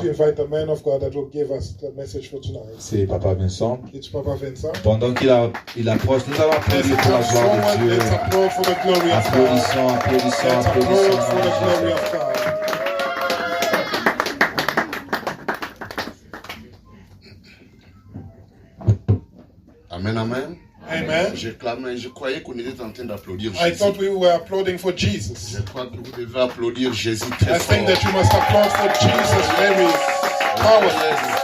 To invite the man of God that will give us the message for tonight. C'est Papa Vincent. It's Papa Vincent. Pendant qu'il approche, nous allons applaudir pour la gloire de Dieu. Let's applaud for the glory of God. Applaudissons. Let's applaud for the glory of God. Amen, amen. Amen. Je croyais qu'on était en train d'applaudir I Jésus. thought we were applauding for Jesus. Je crois que vous devez applaudir Jésus très I fort. think that you must applaud for Jesus very powerfully.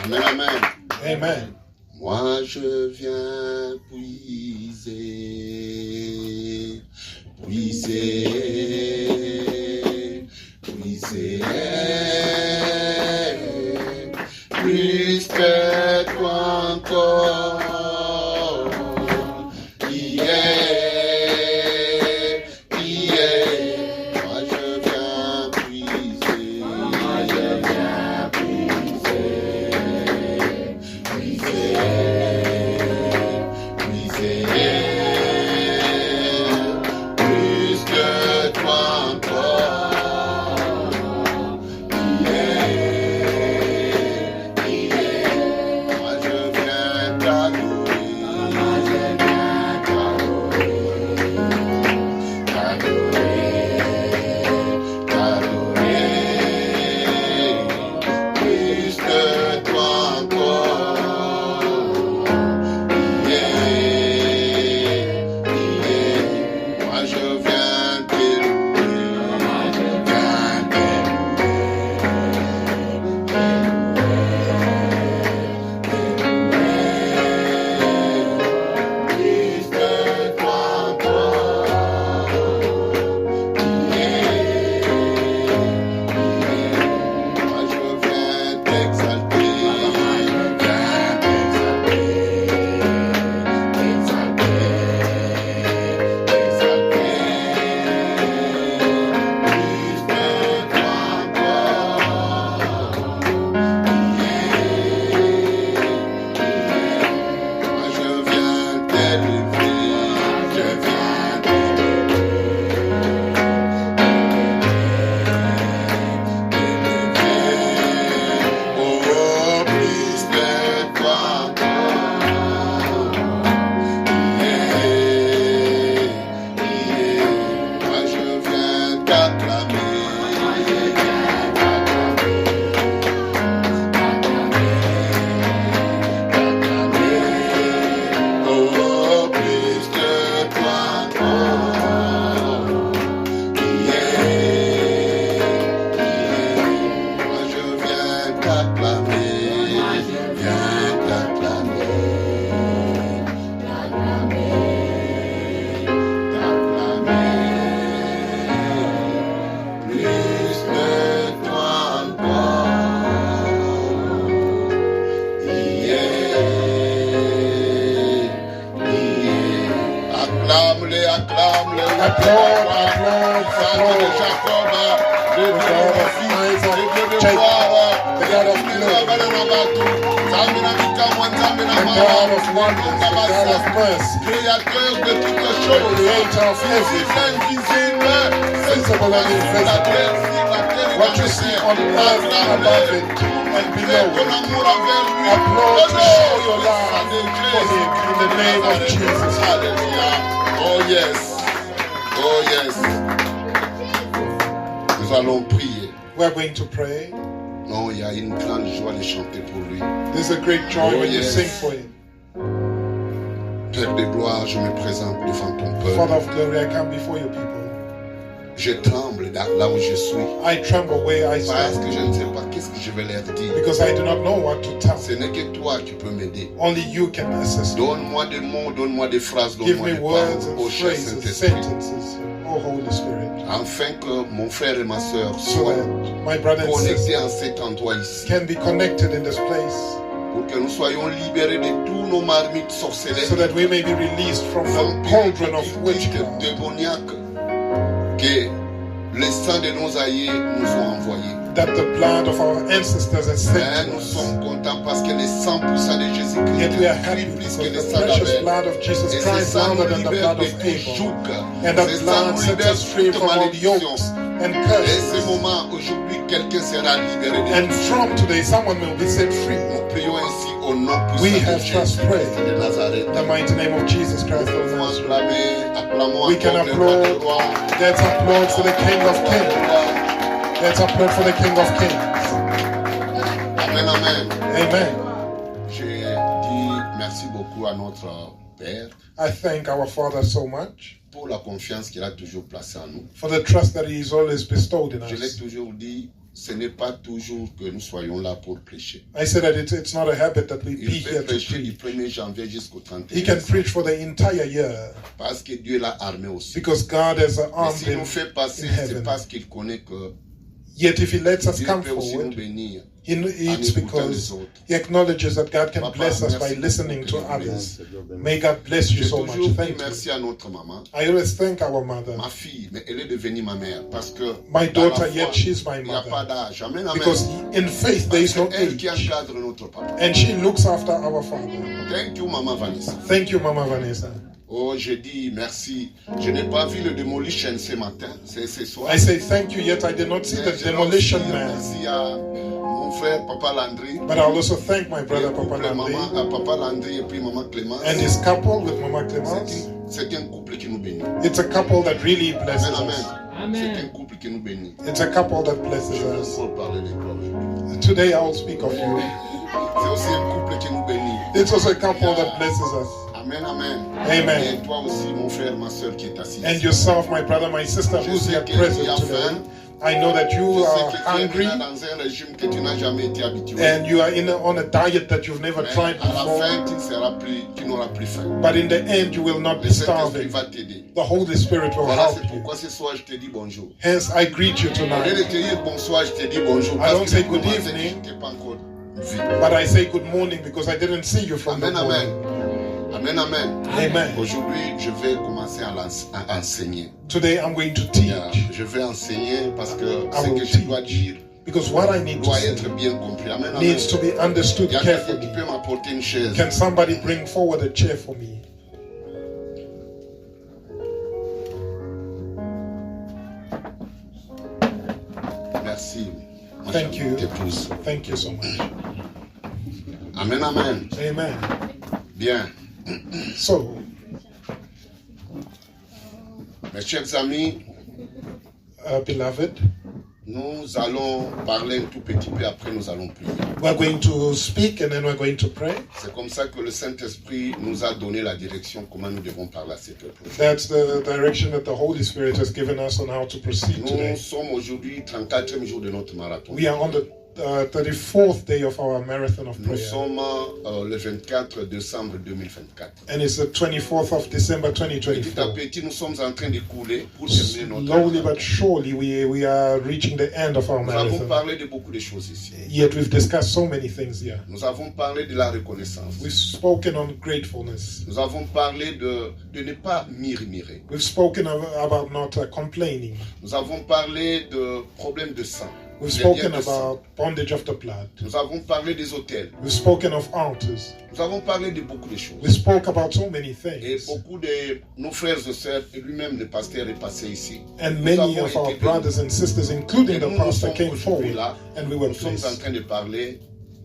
Amen, amen. Amen. Moi je viens puiser, plus que toi encore. Moi je viens puiser, plus que toi encore. Moi je viens t'adorer, plus que toi encore. Moi je viens plus que toi encore. Moi je viens t'exalter, acclame-le, Applaud. Seigneur de Jacob, le Dieu de fils, le Dieu de Jacob, gloire, the God of le glory, God of wonders, the God of mercy, créateur de toutes choses, creator of everything, invisible, visible and invisible. What you see on earth, above it, and below ton it. amour envers lui. Applaud to show your love Alléluia. for him in the name of Jesus. Alléluia. Oh yes. Oh yes. Nous allons prier. We're going to pray. Non, il y a une grande joie de chanter pour lui. There's a great joy when you yes. sing for him. Père de gloire, je me présente devant ton Father peuple. of glory, I come before your people. Je tremble là où je suis. I tremble where I Parce stand que je ne sais pas qu'est-ce que je vais leur dire. because I do not know what to tell Ce them. n'est que toi qui peux m'aider. Only you can assist me. Donne-moi des mots, donne-moi des phrases, Give donne-moi me des words paroles, and ô cher phrases, Saint-Esprit. sentences, oh Holy Spirit, Afin que mon frère et ma soeur so soient that my brother and connectés sister en cet endroit ici. can be connected in this place, Pour que nous soyons libérés de tous nos marmites so sorcellères, that we may be released from the cauldron of witchcraft démoniaques que les saints de nos aïeux nous ont envoyés. that the blood of our ancestors has Mais sent to nous us. sommes contents parce que le 100% de Jésus-Christ Yet we are est happy plus que because le the sang precious d'Abel. blood of Jesus Et Christ c'est ça louder nous than the libère blood de of tout Abel. joug. And that C'est ça blood nous sets libère us free de toute from all malédiction. yokes and Et ce curses. moment, aujourd'hui, quelqu'un sera libéré de And tout. from today, someone will be set free. Nous prions ainsi au nom We puissant de have just Jésus prayed. de Nazareth. In the mighty name of Jesus Christ of Nous Nazareth. acclamons We can encore le roi des applaud. rois. Let's applaud for the King of Kings. Let's applaud for the King of Kings. Amen, amen. Amen. J'ai dit merci beaucoup à notre Père I thank our Father so much pour la confiance qu'il a toujours placée en nous. for the trust that He has always bestowed in Je l'ai us. toujours dit, ce n'est pas toujours que nous soyons là pour prêcher. I said that it's not a habit that we be Il peut here to prêcher du preach. 1er janvier jusqu'au He 31 can décembre preach for the entire year parce que Dieu l'a armé aussi. because God has Mais armed s'il him nous fait passer, in c'est heaven. parce qu'il connaît que Yet if He lets us Dieu come peut aussi nous forward, bénir it's because He acknowledges that God can bless us by listening to others. May God bless you J'ai so much. toujours dit Thank you. merci à notre maman, I always thank our mother, ma fille, mais elle est devenue ma mère parce que my dans la daughter, foi, yet she's my il n'y a pas mother. d'âge. Amen, amen. Because in faith there is no C'est elle qui age. encadre notre papa. And she looks after our father. Thank you, Maman Vanessa. Thank you, Mama Vanessa. Oh, j'ai dit merci. Je n'ai pas vu le Demolition ce matin, c'est ce soir. I say thank you, yet I did not see the Je dois demolition aussi dire man. merci à mon frère, Papa Landry. But I'll also thank my Et brother, couple Papa Landry, maman, Papa Landry et puis Maman Clémence. and his couple with Mama Clemence. C'est un couple qui nous bénit. It's a couple that really blesses Amen, us. amen. C'est un couple qui nous bénit. It's a couple that Je blesses vais us. encore parler de toi aujourd'hui. Today I'll speak of you. C'est aussi un couple qui nous bénit. It's also a couple that blesses us. Amen, amen. Amen. Et toi aussi, mon frère, ma soeur qui est assise. And yourself, my brother, my sister, who's here present today. I know that Je you sais are que tu es hungry là dans un régime que tu n'as jamais été habitué. and you are on a diet that you've never Mais tried à la before. fin, tu n'auras plus faim. But in the end, you will not Le be Saint-Esprit starving. va t'aider. The Holy Spirit will Voilà, help c'est you. pourquoi ce soir, je te dis bonjour. Hence, I greet you Au lieu de tonight. te dire bonsoir, je te dis bonjour. I Parce don't que say depuis good le matin, evening. je ne t'ai pas encore vu. But I say good morning because I didn't see you from the Amen, amen. morning. Amen, amen. Amen. Aujourd'hui, je vais commencer à enseigner. Today, I'm going to Yeah, teach je vais enseigner parce que I ce will que je dois teach. dire because what I need to doit say être bien compris. Amen, amen. needs to be understood Il y a quelqu'un qui carefully. peut m'apporter une chaise. Can somebody bring forward a chair for me? Merci. Moi, Thank je you. t'épouse. Thank you so much. Amen, amen. Amen. Bien. So, Mes chers amis, beloved, nous allons parler un tout petit peu, après nous allons prier. we're going to speak and then we're going to pray. C'est comme ça que le Saint-Esprit nous a donné la direction, comment nous devons parler à ces peuples. That's the direction that the Holy Spirit has given us on how to proceed Nous today. sommes aujourd'hui 34e jour de notre marathon. We are on the 34th day of our marathon of Nous prayer. sommes le 24 décembre 2024. And it's the 24th of December Petit à 2024. petit, nous sommes en train de couler pour terminer notre Slowly marathon. but surely, we are reaching the end of our Nous avons marathon. parlé de beaucoup de choses ici. Yet we've discussed so many things here. Nous avons parlé de la reconnaissance. We've spoken on gratefulness. Nous avons parlé de ne pas murmurer. We've spoken about not complaining. Nous avons parlé de problèmes de sang. We've des liens spoken de sang. about bondage of the blood. Nous avons parlé des hôtels. We've spoken of altars. Nous avons parlé de beaucoup de choses. We spoke about so many Et things. beaucoup de nos frères et sœurs, et lui-même le pasteur est passé ici. And Nous many avons of our été brothers and sisters, including Et the nous pastor, sommes came aujourd'hui forward là. and we were Nous sommes en pleased. train de parler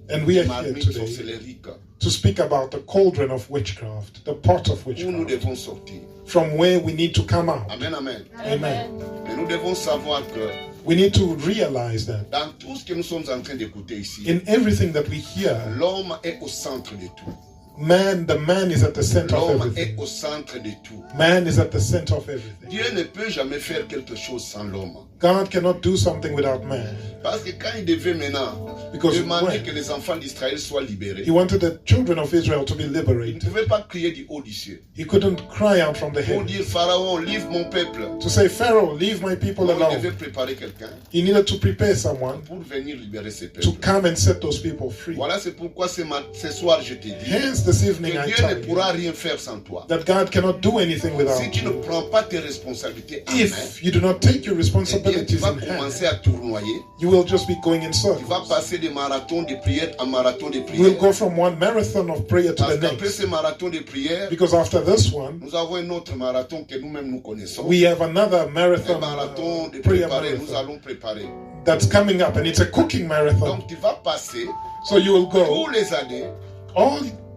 And we de are here marmite today sorcellérique, to speak about the cauldron of witchcraft, the pot of où nous witchcraft, devons sortir. from where we need to come out. Amen, amen. Amen. Mais nous devons savoir que We need to realize that dans tout ce que nous sommes en train d'écouter ici, in everything that we hear, l'homme est au centre de tout. the man is at the center of L'homme est everything. au centre de tout. Man is at the center of everything. Dieu ne peut jamais faire quelque chose sans l'homme. God cannot do something without man. Parce que quand il devait maintenant Because demander when que les enfants d'Israël soient libérés, he wanted the children of Israel to be il ne liberated, pouvait pas crier du haut du ciel. he couldn't cry out from the Pour heavens dire, Pharaon, livre mon peuple. to say, Pharaoh, leave my people Il devait alone. préparer quelqu'un He needed to prepare someone pour venir libérer ses to peuples. come and set those people free. Voilà, c'est pourquoi ce soir je te dis Hence, this evening que I Dieu ne tell you pourra rien faire sans toi. that God cannot do anything Si without tu ne you. prends pas tes responsabilités en main If you do not take your et tu responsibilities vas in hand, commencer à tournoyer. you will just be going in Tu vas circles. passer des marathons de prière en marathon de You will prière. go from one marathon of prayer to Parce the qu'après next. ce marathon de prière, Because after this one, nous avons un autre marathon que nous-mêmes nous connaissons. we have another Un marathon, marathon de prayer préparer, nous marathon allons préparer. that's coming up, and it's a cooking marathon. Donc tu vas passer So you will tous go les années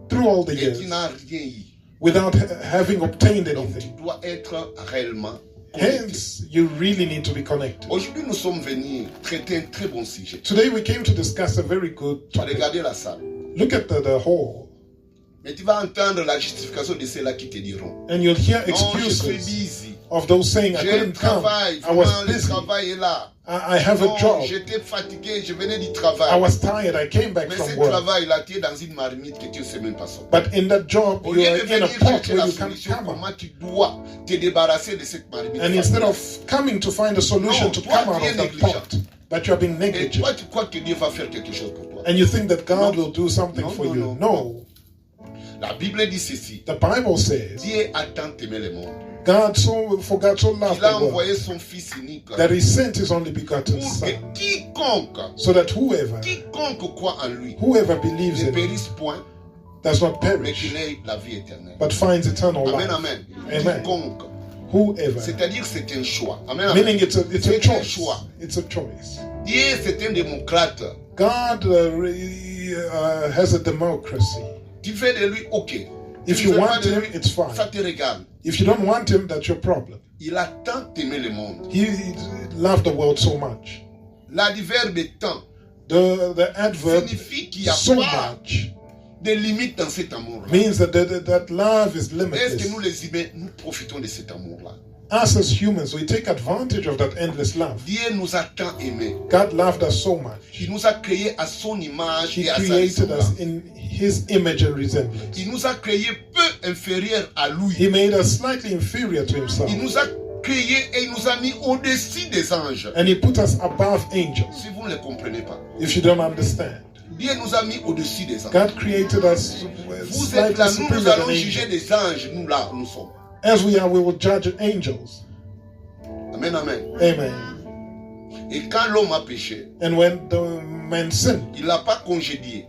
through all the et years tu n'as rien eu. without having obtained Donc tu anything. dois être réellement connecté. Hence, you really need to be connected. Aujourd'hui, nous sommes venus traiter un très bon sujet. Today we came to discuss a very good topic. Regardez la salle. Look at the hall, Mais tu vas entendre la justification de ceux-là qui te diront. and you'll hear Non, je suis excuses busy. of those saying, I J'ai un couldn't come, travail. I was Vraiment, le busy, travail est là. I have a Non, job, j'étais fatigué, je venais du I travail. was tired, I came back Mais from ce work. travail-là, tu es dans une marmite que tu ne sais même pas sortir. But in that job, Au you lieu are de in a venir pot chercher where la you can't solution, come comment out. tu dois te débarrasser de cette marmite. And instead of coming to find a solution Non, to toi, come out tu es of that négligent. pot, but you are being Et negligent. toi, tu crois que Dieu va faire quelque chose pour toi. And you think that God Non. will do something Non, for non, you. non, No. La Bible dit ceci. The Bible says, Dieu a tant aimé le monde. for God so loved Il a the world envoyé son Fils unique that he sent his only begotten pour que Son, quiconque so that whoever croit en lui believes ne in him périsse point, does not mais perish, qu'il ait la vie éternelle. but finds eternal Amen, life. amen. Amen. Quiconque. Whoever. C'est-à-dire que c'est un choix. Amen, amen. Meaning it's a C'est un choice. choix. It's a choice. Dieu, c'est un démocrate. God has a democracy. Tu fais de lui, ok. If Tu you fais pas want de him, lui, it's fine. ça te regarde. If you don't want him, that's your problem. Il a tant aimé le monde. He loved the world so much. L'adverbe tant The adverb signifie qu'il n'y a so pas much de limite dans cet amour-là. means that love is Est-ce que limitless. nous les humains, nous profitons de cet amour-là? Us as humans, we take advantage of that endless love. Dieu nous a tant aimés. God loved us so much. Il nous a créés à son image He et à sa created us ressemblance. in his image and resemblance. Il nous a créés peu inférieurs à lui. He made us slightly inferior to himself. Il nous a créés et il nous a mis au-dessus des anges. And he put us above angels. Si vous ne le comprenez pas. If you don't understand, Dieu nous a mis au-dessus des anges. God created us Vous êtes slightly là, nous, nous superior allons than juger angels. des anges. Nous là, nous sommes. As we are, we will judge angels. Amen, amen. Amen. Et quand l'homme a péché, And when the man sinned, il ne l'a pas congédié.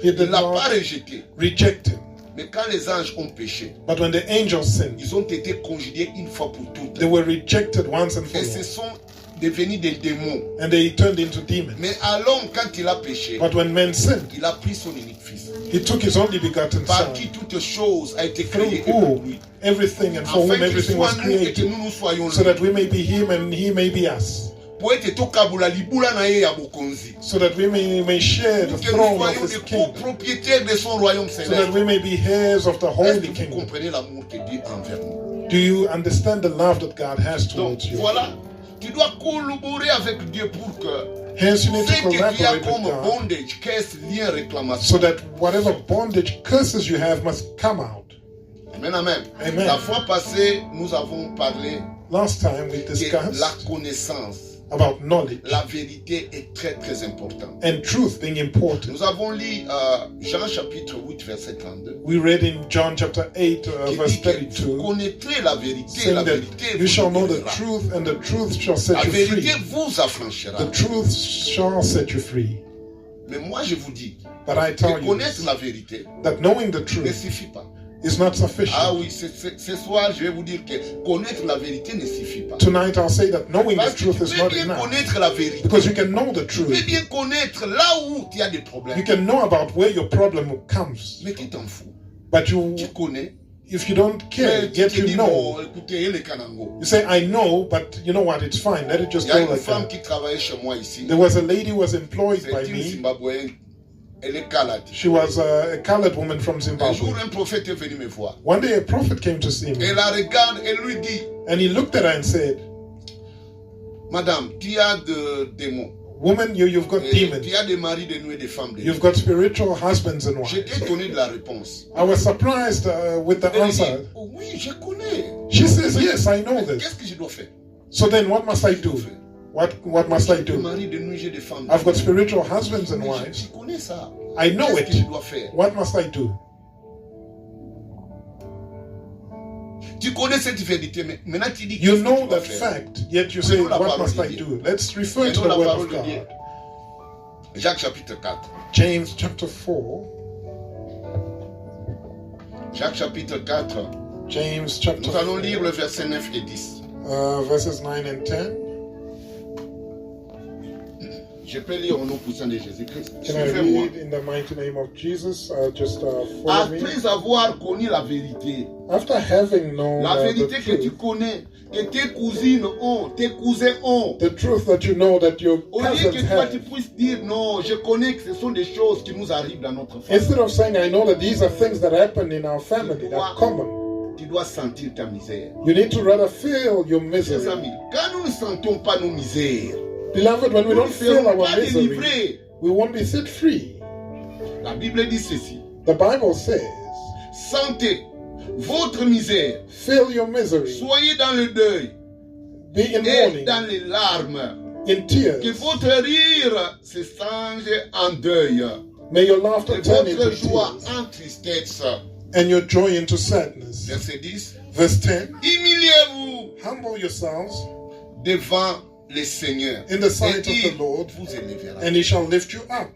he Il did ne l'a pas not rejeté. reject him. Mais quand les anges ont péché, But when the angels sinned, ils ont été congédiés une fois pour toutes. they were rejected once and for Et ce all. sont devenus des démons. And they turned into demons. Mais à l'homme, quand il a péché, But when man sinned, il a pris son unique fils. he took his only begotten Par son, qui toute chose a été through créée et pour whom lui. everything and for Afin whom qu'il everything soit was nous et que created, nous soyons so lui. that we may be him and he may be us, Pour être tokabula libula na ye ya bokonzi. so that we may share the Pour que nous throne of soyons his des kingdom, copropriétaires de son royaume so that céleste. we may be heirs of the Est-ce holy que vous kingdom. comprenez l'amour que Dieu a envers nous? Do you understand the love that God has Donc towards you? voilà, tu dois collaborer avec Dieu pour que Hence, you need ce to que tu as collaborate comme with God, bondage, caisse, lien, réclamation. so that whatever bondage curses you have must come out. Amen, amen. Amen. La fois passée, nous avons parlé Last time we que discussed la connaissance, about knowledge la vérité est très très importante. and truth being important. Nous avons lu Jean chapitre 8 verset 32. We read in John chapter 8 Qui verse dit que vous 32, connaîtrez la vérité, saying la that vérité you vous shall know the libérera. truth and the truth shall set La you vérité free. vous affranchira. The truth shall set you free. Mais moi je vous dis, But I tell que you connaître la vérité that knowing the ne truth suffit pas. is not Ah sufficient. oui, ce soir je vais vous dire que connaître la vérité ne suffit pas. Tonight I'll say that knowing Parce the que truth tu is peux not bien enough. connaître la vérité. Because you can know the Tu peux truth. bien connaître là où tu as des problèmes. You can know about where your problem comes. Mais tu t'en fous. But you, Tu connais. if you don't care, Mais tu yet te you dis, know. bon, écoutez, le Kanango. You say, I know, but you know what, it's fine. Let it just Il y a go une like femme that. qui travaillait chez moi ici. There was a lady who was employed C'est by une me. Zimbabwéenne. Elle est calade. She was a colored woman from Un Zimbabwe. jour, un prophète est venu me voir. One day a prophet came to see me, Elle la regarde et lui dit, and he looked at her and said, Madame, tu as des démons. woman, you've got Et demons. tu as des maris de nous et des femmes de nous. You've got spiritual husbands and wives. J'étais étonné de la réponse. I was surprised with the Elle dit, answer. oh oui, je connais. She says, yes, I know Qu'est-ce this. que je dois faire? So then what must I do? What must I J'ai des do? maris de nous, j'ai des femmes de I've got nous. spiritual husbands and Mais wives. je connais ça. I know Qu'est-ce que je it. dois faire? What must I do? Tu connais cette vérité, mais maintenant tu dis You qu'est-ce que know tu dois that faire? fact, yet you say, Prenons la what parole must de I Dieu. do? Let's refer to Prenons the la word parole of de Dieu. God. Jacques chapitre 4. James chapter 4. Jacques chapitre 4. James chapter Nous allons 4. lire le verset 9 et 10. Verses 9 and 10. Je peux lire au nom puissant de Jésus-Christ. Can I Suivez-moi. read in the mighty name of Jesus? Just follow me. Après avoir connu la vérité, After having known la the vérité que tu truth, connais, que tes cousines ont, tes cousins ont, the truth that you know that your au lieu que cousins toi tu have, puisses dire non, je connais que ce sont des choses qui nous arrivent dans notre famille. instead of saying, I know that these are things that happen in our family, that are common, Tu dois sentir ta misère. you need to rather feel your Mes misery. amis, quand nous ne sentons pas nos misères, Beloved, when we nous don't ne feel serons our pas misery, délivrés. we won't be set free. La Bible dit ceci. The Bible says, Sentez votre misère. feel your misery, Soyez dans le deuil be in et mourning, dans les larmes. in Que tears. votre rire se change en deuil. May your laughter Et turn into votre joie tears, en tristesse. and your joy into sadness. Verset 10. Verse 10, Humiliez-vous humble yourselves devant le Seigneur. in the sight Et of il the Lord, vous élèvera. and he shall lift you up.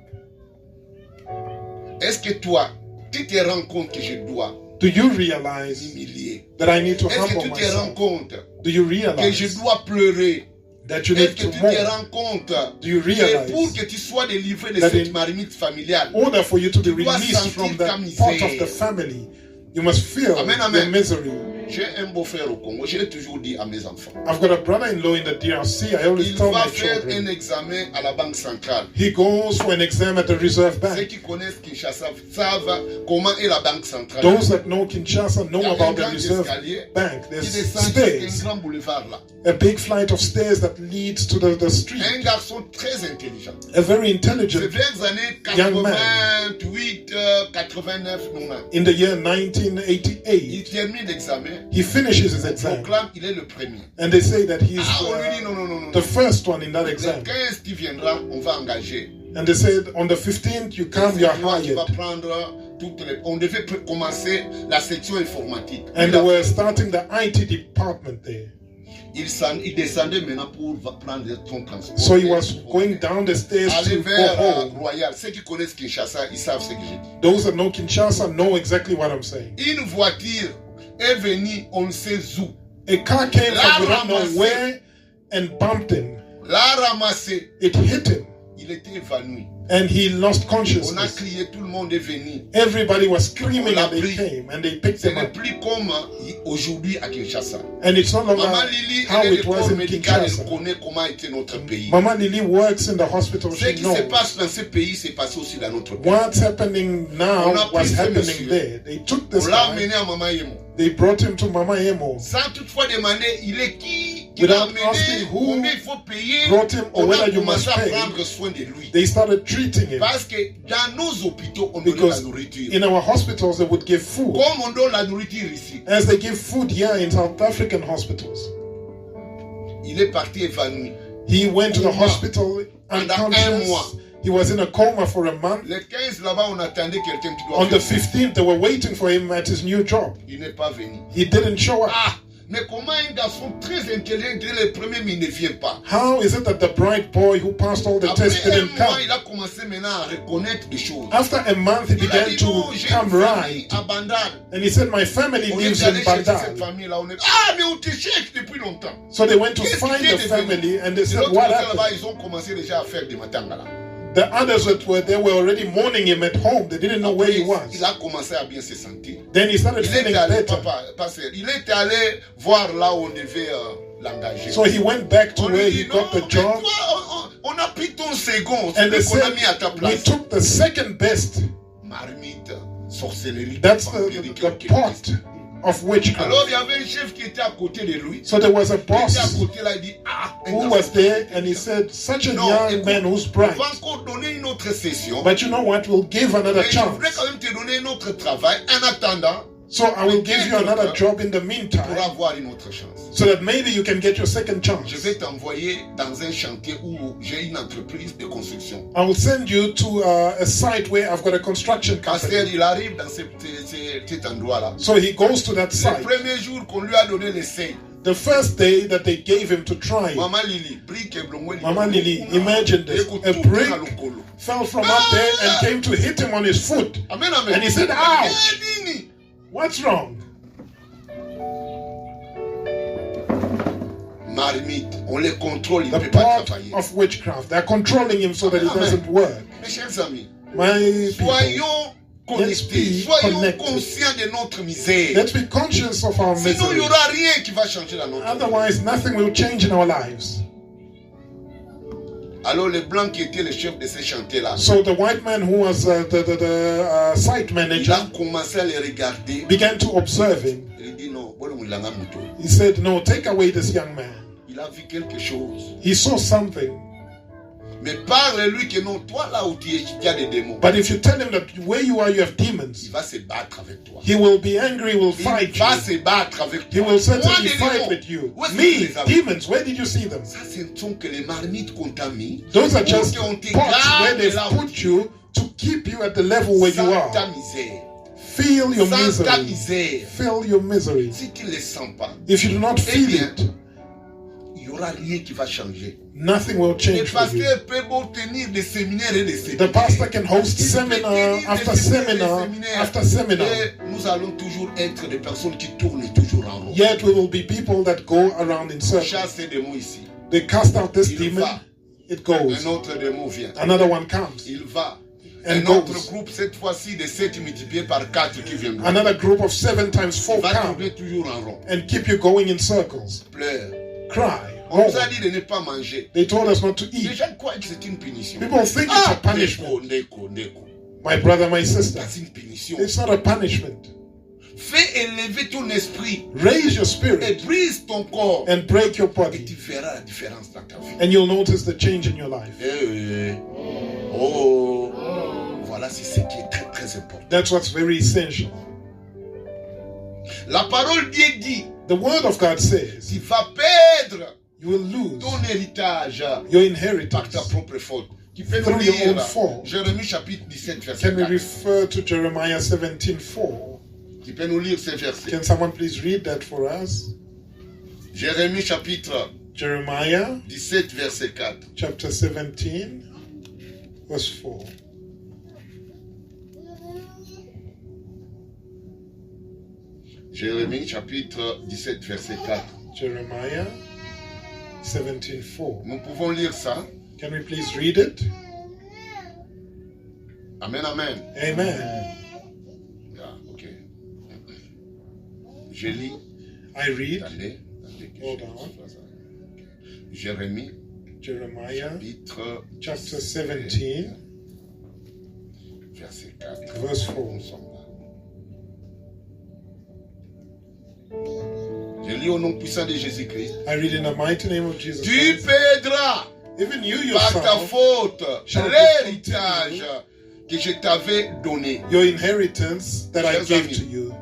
Est-ce que toi, tu te rends compte que je dois Do you realize m'humilier? that I need to Est-ce que humble tu te rends myself? compte Do you que je realize dois pleurer? that you Est-ce need que to tu te mourn? rends compte Do you que pour realize que tu sois délivré de that cette in marmite familiale, order for you to be tu dois released sentir from ta the pot of misère. the family, you must feel Amen, your amen. misery? J'ai un beau-frère au Congo, je l'ai toujours dit à mes enfants. I've got a brother-in-law in the DRC. I always Il tell va my faire un children, examen à la Banque centrale. he goes for an exam at the Reserve Ceux Bank. qui connaissent Kinshasa savent comment est la Banque centrale. Those that know Kinshasa know Il y a un about the grand Reserve escalier Bank. qui There's descend jusqu'à un stairs, grand boulevard là. a big flight of stairs that leads to the Un street. garçon très intelligent. A very C'est intelligent vers les années Young man. 88, 89, 90. in the year Il 1988. termine l'examen, He finishes his on exam, proclame il est le premier. and they say that he's Ah, on lui dit non, non, non, non. the first one in that Le exam. 15 qui viendra, on va engager. And they said on the 15th you come, you're C'est toi qui vas hired. prendre toutes les... On devait commencer la section informatique. And they were starting the IT department there. Il descendait maintenant pour prendre son transport. So he was going down the stairs Aller to go vers home. Royal. Ceux qui connaissent Kinshasa, ils savent ce que j'ai dit. Those that know Kinshasa know exactly what I'm saying. Une voiture est venue, on ne sait où. A car came from we don't know where and bumped him. L'a ramassé. It hit him, Il était évanoui. and he lost On a consciousness. crié, tout le monde est venu. Everybody was screaming, On l'a and they pris. came and they picked Ce him n'est up. plus comme aujourd'hui à Kinshasa. And it's no longer Maman Lily, how elle est it le was corps in médical, elle Kinshasa. connaît comment était notre pays. Mama Lily works in the hospital. Ce She qui se knows passe dans ce pays, c'est passé aussi dans notre pays. what's happening now On a was pris ce happening monsieur. there. They took On this l'a guy. amené à Maman Yemo. They brought him to Mama Emo. Sans toutefois demander, il est qui l'a Without amené, asking who combien il faut payer. brought him or On a whether you commencé must à pay. prendre soin de lui. They started treating him Parce que dans nos hôpitaux, on donne la because nourriture. in our hospitals they would give food Comme on donne la nourriture ici. as they give food here in South African hospitals. Il est parti évanoui. He went to the Coma. hospital Pendant un unconscious. mois. He was in a coma for a month. Le 15 là-bas, on attendait quelqu'un qui doit On the faire. 15th, they were waiting for him at his new job. Il n'est pas venu. He didn't show up. Ah, mais comment un garçon très intelligent dès le premier, mais il ne vient pas. How is it that the bright boy who passed all the tests Après un didn't mois, come? il a commencé maintenant à reconnaître des choses. After a month, he Il a began dit non, to j'ai come une famille right. à Bandar. And he said, my family On lives est in allé chercher cette Bandar. famille-là. On est... Ah, mais on te cherche depuis longtemps. So they went to Qu'est-ce qui find t'est the devenu? family and they De said, l'autre what côté là-bas, happened? ils ont commencé déjà à faire des matangala. The others that were there were already mourning him at home. They didn't know where he was. Il a commencé à bien se sentir. Then he started Il feeling est allé, better. pasteur, il est allé voir là où on devait l'engager. So he went back to On where lui he dit, got non, the mais job. toi, on a pris ton second, And they celui qu'on a said, mis à ta we place. took the second best. Marmite, sorcellerie, That's vampirique, the pot of Alors witchcraft. il y avait un chef qui était à côté de lui. So there was a Il était à boss côté là, il dit, ah, un who garçon was there très and he intelligent. said, such a Non, young écoute, man who's on bright. va encore donner une autre session. But you know what? We'll give another Mais je voudrais chance. quand même te donner un autre travail. En attendant, So I will give you another job in the pour meantime, avoir une autre chance. so that maybe you can get your second chance. Je vais t'envoyer dans un chantier où j'ai une entreprise de construction. I will send you to a site where I've got a construction Pasteur, company. il arrive dans cet endroit-là. So he goes to that Le site. premier jour qu'on lui a donné l'essai, The first day that they gave him to try, Maman Lili, brique et blongo, Mama Lily, imagine this, a brick fell from up there and came to hit him on his foot. Amen, amen. And he said, "Ow! Eh, Nini. What's wrong?" Marmite, on les contrôle, il ne The peut pas part travailler. of witchcraft. They're controlling him so that he doesn't work. Mes chers amis, My people, soyons connectés, be soyons connected. conscients de notre misère. let's be conscious of our Sinon, il misery. n'y aura rien qui va changer dans notre vie. Otherwise, nothing will change in our lives. Alors, les blancs qui étaient les chefs de ces chantiers-là, So the white man who was the site il manager a commencé à les regarder. began to observe him. Il dit non, bon, on l'a muto. He said, "No, take away this young man." Il a vu quelque chose. He saw something. Mais parle-lui que non, toi là où tu es, tu as des démons. But if you tell him that where you are, you have Il demons, va se battre avec toi. he will be angry, will fight Il va you. se battre avec He toi. will Toi, certainly des fight démons. with you. Où est-ce que tu Me, les as vus? demons, where did you see them? Ça, ce ne sont que les marmites qu'on t'a mis. Those are Pour just qu'on te pots where garde they've là où put you to keep you at the level where you sans ta are. misère. Feel your Sans ta misery. misère. Feel your misery. Si tu ne les sens pas, If you do not eh feel bien, it, il n'y aura rien qui va changer. nothing will Le change for you. pasteur peut beau tenir des séminaires et des The séminaires. pastor can host Il peut seminar tenir after des séminaires et des seminar séminaires. after seminar. Et nous allons toujours être des personnes qui tournent toujours en rond. Yet we will be people that go around in circles. Chasse ces démons ici. They cast out this Il demon, va. it goes. Un autre démon vient. Another one comes. Il va. And Un autre goes. groupe, cette fois-ci de 7 multiplié par 4 qui vient. Another group of 7 times 4 Il va come tourner toujours en rond. and keep you going in circles. Pleure. Cry. On nous a mourn. dit de ne pas manger. They told us not to Les eat. gens croient que c'est une punition. People think it's a punishment. Ndeko. My brother, my sister, C'est une punition. it's not a punishment. Fais élever ton esprit Raise your et spirit brise ton corps. and break your Et body, tu verras la différence dans ta vie. and you'll notice the change in your life. Oh. Voilà, c'est ce qui est très très important. That's what's very essential. La parole Dieu dit, The word of God says tu vas perdre you will lose ton héritage your par inheritance. ta propre faute. Tu peux nous Through your lire own fault. Jérémie chapitre 17 verset Can we 4. refer to Jeremiah 17:4? Tu peux nous lire ces versets. Can someone please read that for us? Jérémie chapitre Jeremiah 17 verset 4. chapter 17, verse 4. Jérémie chapitre 17 verset 4. Jeremiah 17:4. Nous pouvons lire ça. Can we please read it? Amen, amen. Amen. Ah, ok. Je lis. I read Attendez. Hold on. Jérémie Jeremiah chapitre chapter 17, verset 4. verse 4. Nous sommes là. Je lis au nom puissant de Jésus-Christ. I read in the mighty name of Jesus Tu Christ. perdras Even you par ta yourself, faute shall l'héritage que je t'avais donné. your inheritance that I Chers gave amis, to you.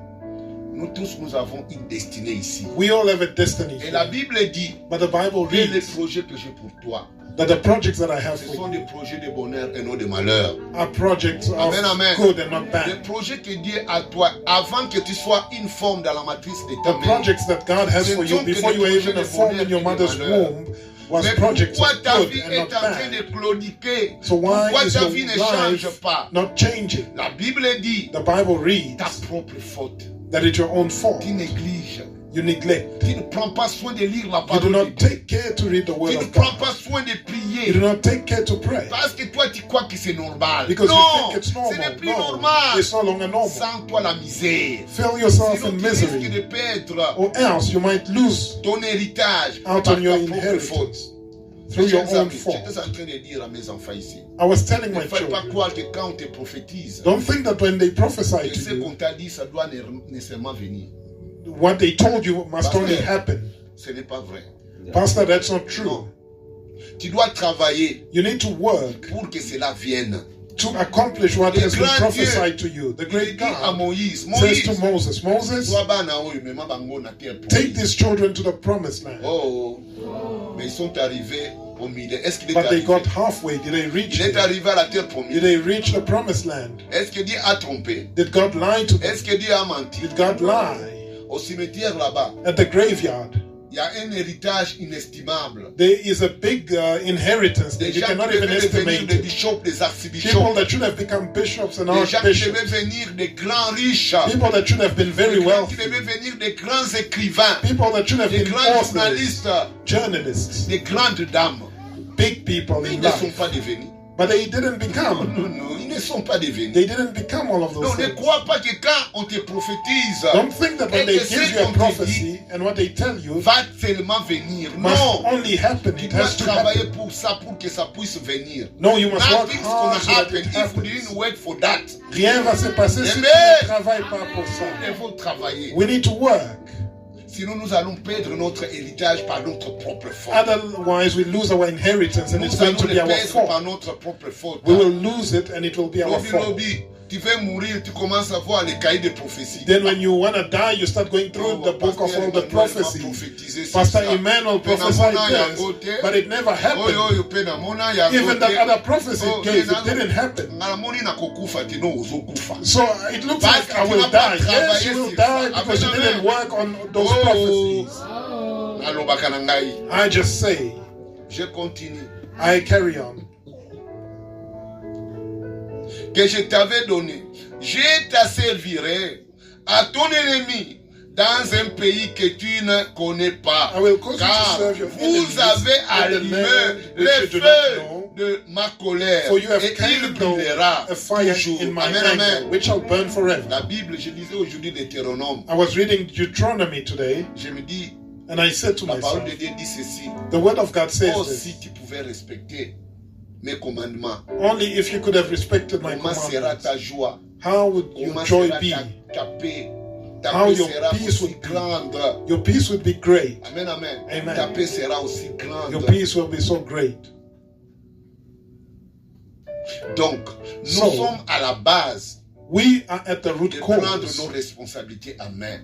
Nous tous, nous avons une destinée ici. We all have a destiny. Et la Bible dit But the Bible que les reads projets que j'ai pour toi, that the projects that I have ce for sont you des projets de bonheur et non de malheur. are projects of Amen, amen. good and not Les bad. projets que Dieu a toi, avant que tu sois une forme dans la matrice de ta The mère. projects that God has for you before you were even formed in your mother's womb was Mais projects pourquoi of ta good vie and est en not train bad. de claudiquer? So why Pourquoi is ta your vie ne change life pas? not changing? La Bible dit The Bible reads ta propre faute. that it's your own fault. Tu négliges. You neglect. Tu ne prends pas soin de lire la You do parole de not Dieu. take care to read the Tu word ne of prends God. pas soin de You do prier. not take care to pray Parce que toi, tu crois que c'est normal. because you Non, think it's ce n'est normal. plus No, normal. it's no longer normal. Sans toi, la misère. Fill yourself Sinon, in tu risques misery, de perdre or else you might lose ton héritage out par on your ta propre faute. inheritance through your Chers own amis, fault. j'étais en train de dire à mes enfants ici, I was telling ne my faites pas children, croire que quand on te prophétise, don't think that when they prophesy que to ce qu'on you, t'a dit, ça doit nécessairement venir. what they told you must Pastor, only happen. Ce n'est pas vrai. Pastor, that's not true. Non. Tu dois travailler You need to work pour que cela vienne. to accomplish what Le has been grand prophesied Dieu, to you. The il great dit à God Moïse, says to Moïse, Moses, toi bana oyo mema bango na terre take promise. these children to the promised land. Oh, mais ils sont arrivés au milieu. Est-ce qu'il est But they arrivé? got halfway. Did they reach Il est it? arrivé à la terre Did promise. they reach the promised land? Est-ce que Dieu a trompé? Did God lie to them? Est-ce que Dieu a menti? Did God lie? Au cimetière là-bas, At the graveyard, il y a un héritage inestimable. there is a big inheritance that Des you gens qui cannot even devaient devenir estimate des it. bishops, des People archbishops. that should have become bishops and Des gens qui archbishops. devaient venir des grands riches. People that should have been very Des gens wealthy. qui devaient venir des grands écrivains. People that should have Des been grands authors, journalistes. journalists, Des grandes dames. big people Mais ils in ne sont life. pas devenus. But they didn't Non, become. non, non, ils ne sont pas devenus. They didn't become all of those Donc ne things. crois pas que quand on te prophétise, Don't think that when et they que give ce you a qu'on te prophecy and what they tell you va seulement venir. must Non, only happen. tu It dois has to travailler happen. pour ça, pour que ça puisse venir. No, you must work Nothing's hard so gonna that happen it if we happens. didn't wait for that. Rien va se passer si tu Amen. ne travailles pas pour ça. Il faut travailler. We need to work. Sinon, nous allons perdre notre héritage par notre propre faute. Otherwise, we lose our inheritance and it's Nous going allons to le be our perdre par fault. notre propre faute. We will lose it and it will be our Lobby, fault. lobby. Tu veux mourir, tu commences à voir les cahiers de prophétie. Then when you want to die, you start going through the book of all the prophecies. Pastor Emmanuel prophesied this, but it never happened. Even that other prophecy it gave, it didn't happen. So it looks like I will die. Yes, you will die because you didn't work on those prophecies. I just say, Je continue. I carry on. Que je t'avais donné, je t'asservirai à ton ennemi dans un pays que tu ne connais pas. I will cause you to Car serve your vous enemies avez in the allumé land which le you do feu not know. de ma colère For you have et il kindled brûlera a fire toujours. in my Amen, anger, amen. which shall burn forever. La Bible, je lisais aujourd'hui Deutéronome. I was reading Deuteronomy today, Je me dis, and I said to la parole myself, de Dieu dit ceci. the word of God says Oh, this. si tu pouvais respecter mes commandements, Only if you could have respected my comment sera commandments, ta joie? how would your Comment joy sera be? ta paix? Ta How paix your sera peace aussi would be. grande. Your peace would be great. Amen, amen. Amen. Ta paix sera aussi grande. Your peace will be so great. Donc, nous So, sommes à la base We are at the root de prendre cause. nos responsabilités en main.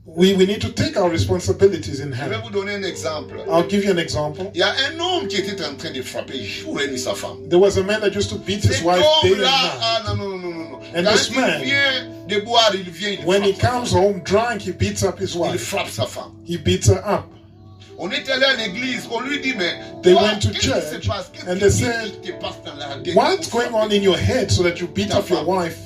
We need to take our responsibilities in Je vais hand. vous donner un exemple. I'll give you an example. Il y a un homme qui était en train de frapper jour et nuit sa femme. There was a man that used to beat his Cet wife day and homme-là, night. ah non, non, non, non, non. And Quand this il man, vient de boire, il vient, il When he frappe sa comes femme. home drunk, he beats up his Il wife. frappe sa femme. He beats her up. On est allé à l'église, on lui dit, mais They toi, went to qu'est-ce qui church, se passe? Qu'est-ce and qui they said, te passe dans la tête? What's going on in your head so that you beat up your wife?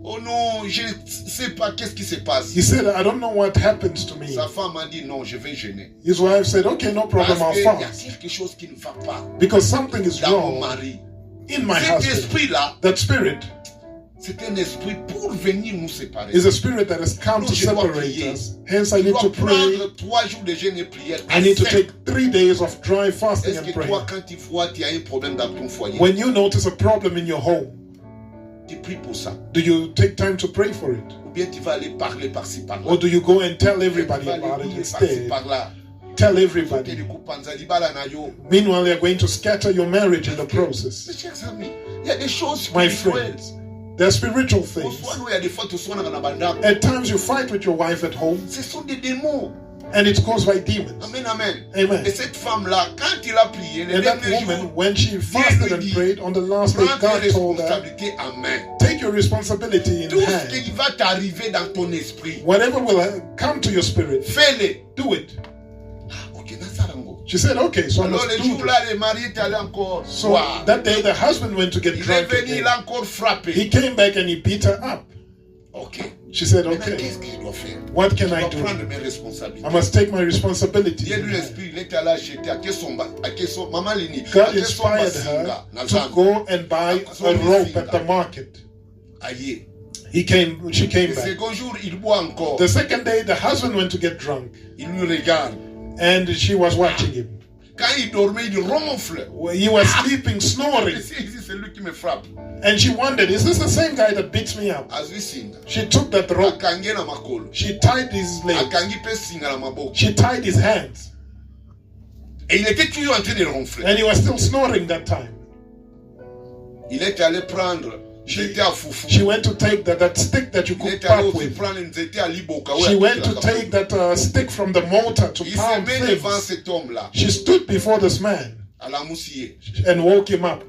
Oh non, je ne sais pas qu'est-ce qui se passe. He said, I don't know what happens to me. Sa femme a dit, non, je vais jeûner. His wife said, okay, no problem, Parce I'll qu'il y a fast. quelque chose qui ne va pas Because something is dans mon wrong mari. in my Cet husband. esprit-là, That spirit c'est un esprit pour venir nous séparer. is a spirit that has come to Donc, je dois separate prier. us. Hence, I Tu need dois to pray. prendre 3 jours de jeûne et prière. I need to à take 3 days of dry fasting Est-ce and que prayer. toi, quand tu vois qu'il y a un problème dans ton foyer, When you notice a problem in your home, tu pries pour ça? do you take time to pray for it? Ou bien tu vas aller parler par-ci, par-là? Or do you go and tell Tu everybody vas aller about it dire par-ci, instead? par-là. Tell everybody. Meanwhile, they're going to scatter your marriage in the process. Mes chers amis, il y a des choses My spirituelles. friends, there are spiritual Au things. soir, il y a des fois, tu sois dans la bande. At times you fight with your wife at home, Ce sont des démons. and it's caused by demons. Amen, amen. Amen. Et cette femme-là, quand il a prié, le And that dernier woman, jour, when she fasted and prayed on the last day, prends tes God told her, responsabilités en main. take your responsibility in Tout ce hand. qui va t'arriver dans ton esprit, Whatever will come to your spirit, fais-le. do it. Ok, Nasarango. She said, okay, so I Alors, must le do jour-là, this. le mari est allé encore So boire. that day, the husband went to get Il est drunk venu, il again. a encore frappé. He came back and he beat her up. Ok. She said, Maintenant, okay, qu'est-ce que je dois faire? what can Je I dois do? prendre mes I responsabilités. must take my responsibility. Dieu lui l'esprit, il était allé acheter à Kesomba, à Kesomba, Maman Lini, à God Kesomba inspired Singa, her na to Zambia. go and buy a rope at the market. Aïe. She came Le back. second jour, il boit encore. The second day, the husband went to get drunk, Il lui regarde. and she was watching him. Quand il dormait, il ronfle. He was sleeping, snoring, C'est lui qui me frappe. and she wondered, is this the same guy that beats me up? Azwi singa. She took that rope, Akangi na makolo. she tied his legs, Akangi pe singa na maboko. she tied his hands, Et il était toujours en train de ronfler. and he was still snoring that time. Il est allé prendre. J'étais à Foufou. She went to take that stick that you could pop with. She went to take that stick from the mortar to pop things. She stood before this man and woke him up.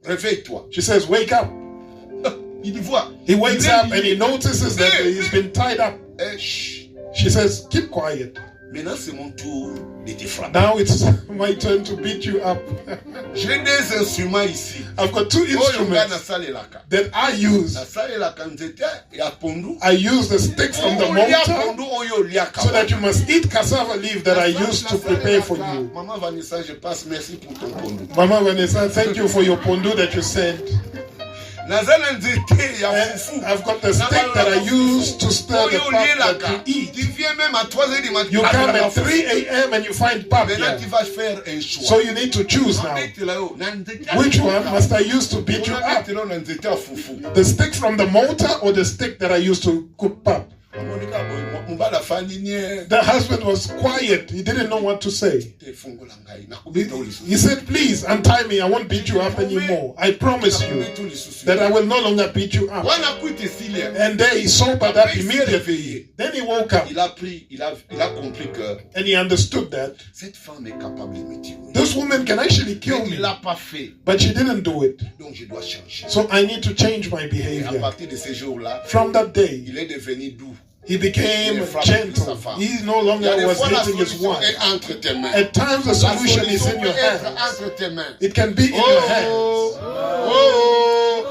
Réveille-toi. She says, wake up. He wakes up and he notices that he's been tied up. She says, keep quiet. Maintenant, c'est mon tour de te frapper. Now it's my turn to beat you up. J'ai des instruments ici. I've got 2 instruments that I use. I use the stick from the mortar so that you must eat cassava leaf that I used to prepare for you. Maman Vanessa, je passe merci pour ton pondu. Mama Vanessa, thank you for your pondu that you sent. I've got the stick that I use to stir the pap that you eat. You come at 3 a.m. and you find pap here. So you need to choose now. Which one must I use to beat you up? The stick from the mortar or the stick that I used to cook pap? The husband was quiet. He didn't know what to say. He said, please untie me. I won't beat you up anymore. I promise you that I will no longer beat you up. And then he sobered up immediately. Then he woke up. And he understood that this woman can actually kill me. But she didn't do it. So I need to change my behavior. From that day, he became gentle. He no longer was hitting his wife. At times the solution is in your hands. It can be in your hands.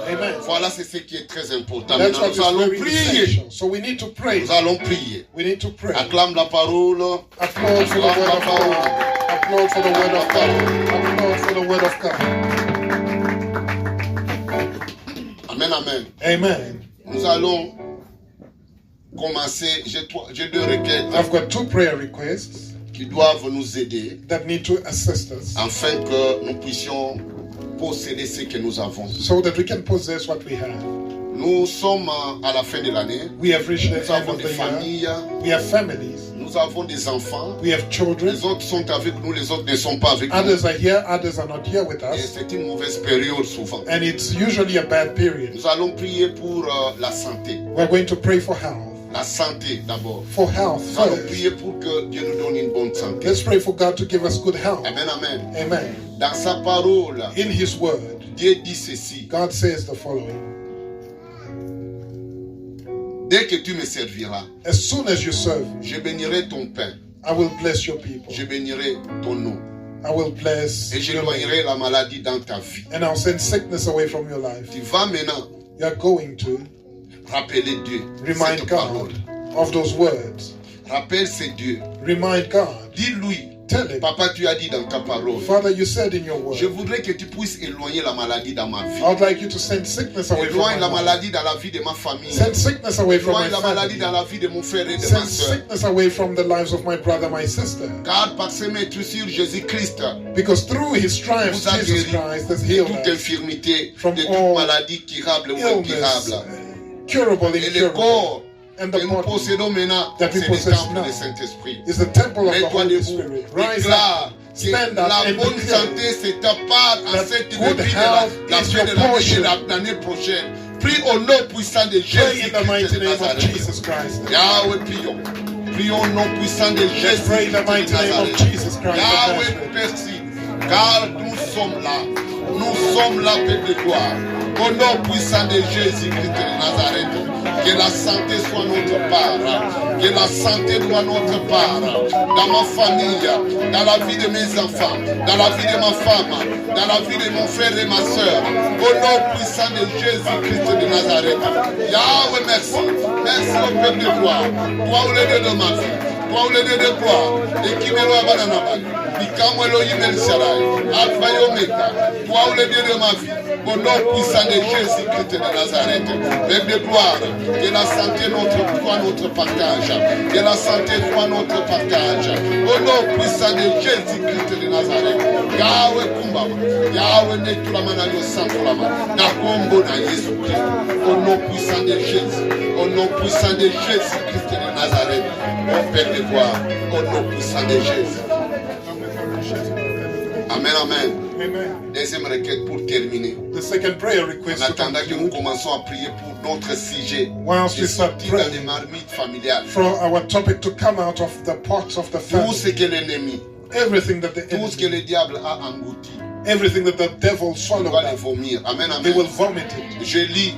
Amen. Voilà, c'est ce qui est très important. That's what Nous allons is very prier. essential. So we need to pray. Nous allons prier. We need to pray. Acclame la parole. Applaud for the word of God. Applaud for the word of God. Applaud for the word of God. Amen, amen. Amen. Nous allons commencer. J'ai 2 requêtes I've got 2 prayer requests qui doivent nous aider that need to assist us afin que nous puissions posséder ce que nous avons. so that we can possess what we have. Nous sommes à la fin de l'année. We have reached the Nous end avons of des the year. familles. We have families. Nous avons des enfants. We have children. Les autres sont avec nous, les autres ne sont pas avec nous. Others are here, others are not here with Et us. c'est une mauvaise période souvent. And it's usually a bad period. Nous allons prier pour la santé. We're going to pray for health. La santé d'abord. For health Nous allons first. prier pour que Dieu nous donne une bonne santé. Let's pray for God to give us good health. Amen, amen. Amen. Dans sa parole, In His word, Dieu dit ceci. God says the following. Dès que tu me serviras, As soon as you serve me, je bénirai ton pain. I will bless your people. Je bénirai ton nom. I will bless Et je your name. éloignerai la maladie dans ta vie. And I'll send sickness away from your life. Tu vas maintenant You are going to rappeler Dieu. remind Cette God parole. of those words. Rappelle ces dieux. Remind God. Dis-lui, Tell him, papa, tu as dit dans ta parole, Father, you said in your je word, voudrais que tu puisses éloigner la maladie dans ma vie. I would like you to send sickness away from Éloigne my la life. maladie dans la vie de ma famille. Send sickness away from my Éloigne la maladie dans family. la vie de mon frère et de ma Send soeur. sickness away from the lives of my brother, my sister. Car par ses maîtres sur Jésus-Christ, Because through His stripes, vous a Jesus guéri Christ has de healed toute us. infirmité, From de toute all maladie curable ou Illness, incurable. curable, Et le incurable. corps And que the nous body possédons maintenant, that we c'est le possess temple now du Saint-Esprit. is the temple of the Mets-toi Holy debout, Spirit. Rise déclare up, que stand up la and bonne declare santé c'est ta part en that cette good début de health la is fin your de l'année portion. et l'année prochaine. Prie au nom puissant de Pray Jésus in the mighty Christ de name of Nazareth. Jesus Christ. Yahweh, prions. Prions au nom puissant de Let's Jésus pray in the Christ de mighty name of Nazareth. Jesus Christ. of Yahweh, Nazareth. merci. Car nous sommes là. Nous sommes là, Père de gloire. Au nom puissant de Jésus Christ de Nazareth. Que la santé soit notre part. Que la santé soit notre part. Dans ma famille, dans la vie de mes enfants, dans la vie de ma femme, dans la vie de mon frère et ma soeur. Au nom puissant de Jésus Christ de Nazareth. Yahweh, merci. Merci au Père de gloire. Toi ou le Dieu de ma vie. Toi ou le Dieu de gloire. Et qui me loue à Bananabal. Bikamo Elohim El Shaddai. Alpha et Omega. Toi ou le Dieu de ma vie. Au nom puissant de Jésus Christ de Nazareth. Père de gloire. Que la santé soit notre partage. Que la santé soit notre partage. Au nom puissant de Jésus Christ de Nazareth. Yahweh Kumbaba. Yahweh Netulamana Yosankulama. Nakombo na Jésus Christ. Au nom puissant de Jésus. Au nom puissant de Jésus Christ de Nazareth. Au Père de gloire. Au nom puissant de Jésus. Amen, amen. Amen. Deuxième requête pour terminer. The second prayer request. En attendant que nous commençons à prier pour notre sujet. Whilst we start praying dans les marmites familiales. for our topic to come out of the pots of the family. Tout ce que l'ennemi, everything that the tout ce que le diable a englouti, everything that the devil swallowed va le vomir. Amen, amen. they will vomit it. Je lis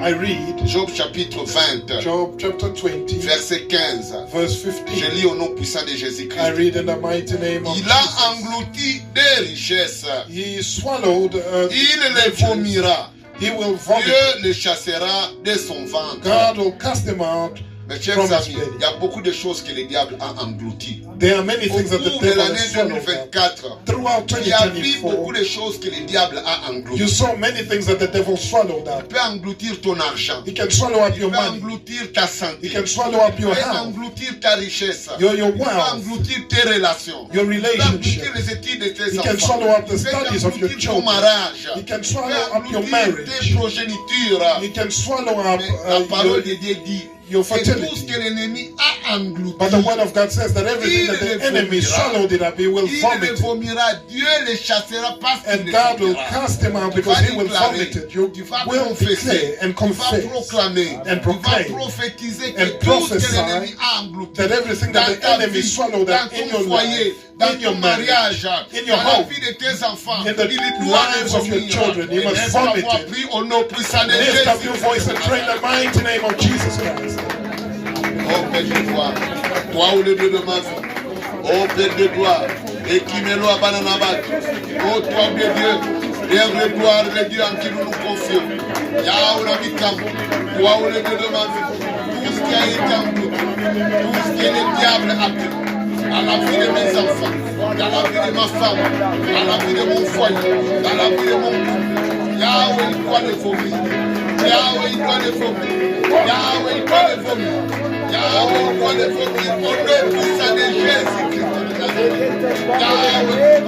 I read Job chapitre 20, Job chapter 20, verset 15. verse Je 15. lis au nom puissant de Jésus-Christ. I read in the mighty name of Il a Jesus. englouti des richesses. He swallowed. Il les vomira. He will vomit. Dieu les chassera de son ventre. God will cast them out. Mes chers amis, il y a beaucoup de choses que le diable a englouties. There are many Au things that the cours de devil l'année has swallowed up. 2024, Throughout il y a eu 2024, beaucoup de choses que le diable a englouties. you saw many things that the devil swallowed Il up. peut engloutir ton argent. He can swallow up Il your peut money. engloutir ta He santé. can swallow up Il your peut health, engloutir ta richesse. your Il peut wealth, engloutir tes relations. your Il peut engloutir relationship. les études de tes He enfants. can swallow up the Il peut studies of your engloutir ton children. mariage. He can Il swallow peut up your engloutir marriage. tes progénitures. He can swallow up Mais la parole de Dieu dit your que tout ce fertility. que l'ennemi a englouti, But the word of God says that everything that the enemy swallowed it up, he will il vomit les it. vomira. Dieu les chassera parce qu'il And les God will vomira. cast him out Tu because vas he will déclarer, vomit it. You tu vas will confesser, declare and tu vas confess proclamer, and tu vas proclaim prophétiser que and tout ce que prophesy l'ennemi a englouti that everything dans that the ta enemy vie, swallowed dans up in ton your foyer, life, dans in your ton marriage, mariage, in your dans la home, vie de tes enfants, in the il doit les lives of your vomir. children. You Et must laisse vomit avoir it. pris au nom puissant de Lift up your Jésus. voice and pray in the mighty name of Jesus Christ. Oh Père de gloire, toi ou le Dieu de ma vie, oh Père de gloire, et qui me loue à Bananabat, oh toi de Dieu, et gloire de Dieu en qui nous nous confions. Yahweh Amikam, toi ou le Dieu de ma vie, tout ce qui a été englouti, tout ce que le diable a pris, à la vie de mes enfants, dans la vie de ma femme, dans la vie de mon foyer, dans la vie de mon couple, Yahweh il doit le vomir, Yahweh il doit le vomir, Yahweh il doit le vomir. Yahweh, il doit le vomir au nom puissant de Jésus-Christ de Nazareth. Yahweh,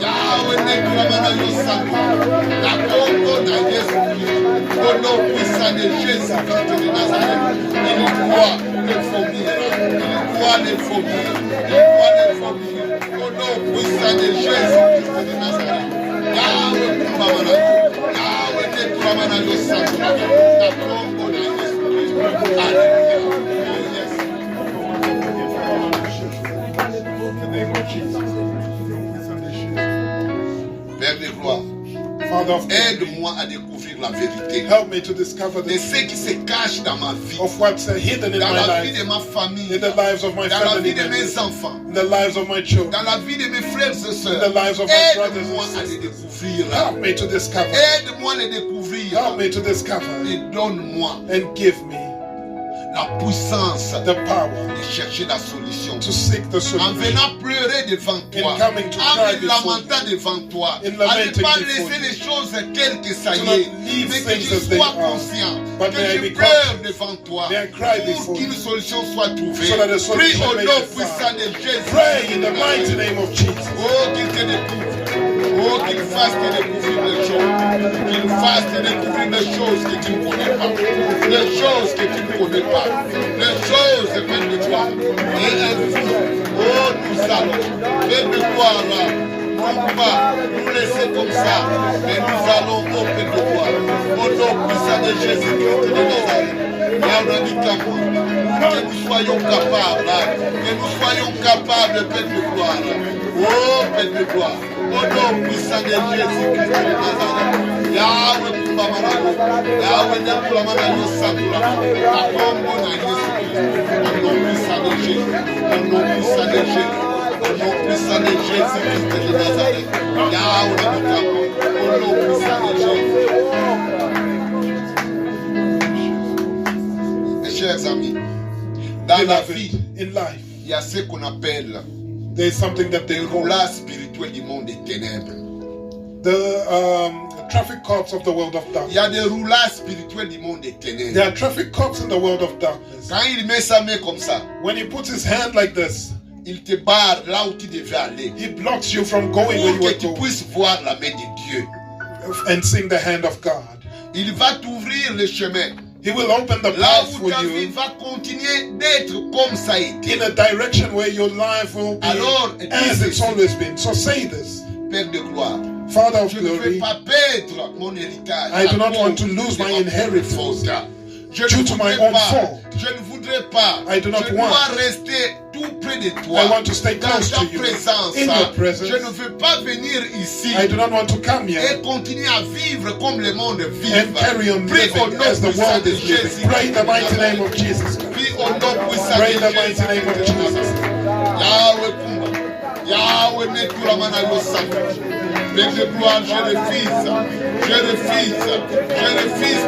Yahweh, Nekramana Yosango, la Congo de Jésus-Christ, au nom puissant de Jésus-Christ de Nazareth. Il doit le vomir, il doit le vomir, il doit le vomir, au nom puissant de Jésus-Christ de Nazareth. Yahweh, Nekramana, Yahweh, Nekramana Yosango, la Congo de Jésus-Christ. Alléluia. Père de gloire, aide-moi à découvrir la vérité Help me to discover de the ce qui se cache dans ma vie, of what's hidden in dans my la vie life, de ma famille, in the lives of my dans la family vie de mes members, enfants, in the lives of my children, dans la vie de mes frères et in sœurs. the lives of my brothers Aide-moi and à les sisters. découvrir. Help me to discover. Aide-moi à les découvrir. Help me to discover Et donne-moi and give me la puissance the power de chercher la solution. to seek the En solution. venant pleurer devant toi, In coming to en cry me before lamentant devant toi, In à ne lamenting pas before laisser you. les choses telles que ça To y not est, leave mais que things je as they sois are. conscient, But que may I je be pleure conscious. devant toi, May I cry pour before qu'une you. solution soit trouvée. So that a Prie solution au may nom be found. puissant de Jésus. Pray in the mighty name of Jesus. Oh, qu'il te découvre. Oh, qu'il fasse te découvrir des choses. Qu'il fasse te découvrir des choses que tu ne connais pas. Des choses que tu ne connais pas. Des choses de même de toi. Et ainsi, oh, nous allons. Et de gloire, non pas nous laisser comme ça, mais nous allons au Père de gloire. Au nom puissant de Jésus-Christ de Nazareth. Que nous soyons capables, Père de gloire. Oh, Père de gloire. Au nom puissant de Jésus-Christ de Nazareth. Yahweh Kumbamanayo, Yahweh Nekulamanayo Sankulama, Akombo na Jésus-Christ. Au nom puissant de Jésus, au nom puissant de Jésus, au nom puissant de Jésus-Christ de Nazareth. Yahweh Nekulamanayo, au nom puissant de Jésus. Mes chers amis, dans la vie, in life, il y a ce qu'on appelle there is something that they des call roulades spirituels du monde des ténèbres. the traffic cops of the world of Il darkness. y a des roulades spirituels du monde des ténèbres. There are traffic cops in the world of darkness. Quand il met sa main comme ça, When he puts his hand like this, il te barre là où tu devais aller. he blocks you from going where Pour you que were tu going puisses voir la main de Dieu. and seeing the hand of God. Il va t'ouvrir le chemin He will open the Là path où for ta vie you va continuer d'être comme ça a été. in a direction where your life will be Alors, as it's always been. So say this. Père de gloire, Father of je ne veux glory, pas perdre mon héritage. I do not à want to cause lose de my ma inheritance faute. Je due ne to my voudrais own pas. fault. Je ne voudrais pas. I do not je want. dois rester tout près de toi. I want to stay dans close ta to you. présence. In your presence. Je ne veux pas venir ici I do not want to come et here continuer à vivre comme le monde vit. and carry on Prie au living nom as the puissant world de is living. Jésus. Pray in the mighty name of Jesus. Prie au nom puissant Pray in de the mighty name of Jesus. Yahweh Kumba. Yahweh Netulamana Yosaka. Père de gloire, je refuse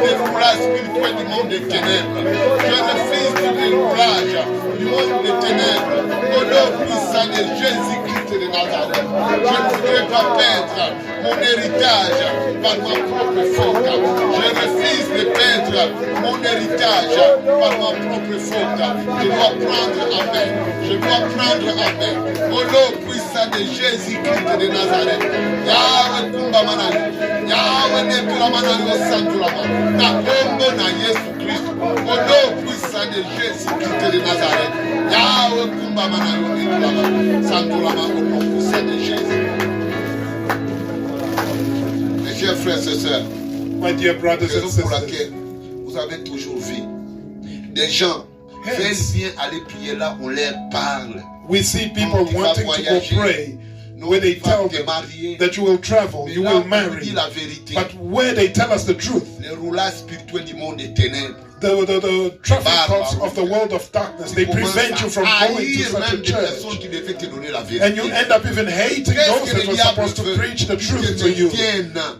des roulages spirituels du monde des ténèbres. Je refuse des roulages du monde des ténèbres. Au nom puissant de Jésus-Christ de Nazareth, je ne voudrais pas perdre mon héritage par ma propre faute. Je refuse de perdre mon héritage par ma propre faute. Je dois prendre à main. Je dois prendre à main. Au nom puissant de Jésus-Christ de Nazareth. Yahweh Kumba Manayo, Yahweh Nekula Manayo Santulama, na Kombo na Yesu Christ, au nom puissant de Jésus-Christ de Nazareth. Yahweh Kumba Manayo Nekula Santulama, au nom puissant de Jésus. Mes chers frères et sœurs, My dear brothers and raison pour sisters, laquelle vous avez toujours vu des gens veulent bien aller prier là, on leur parle. we see people Tu vas wanting to go voyager. pray where they tell them that you will travel, you will marry. Dit la vérité. But where they tell us the truth, Les roulages spirituels du monde des ténèbres. the traffic cops of the world of darkness, they prevent you from going to such a même des personnes church. qui devaient te donner la vérité. And you end up even hating those that were supposed to preach the truth to you.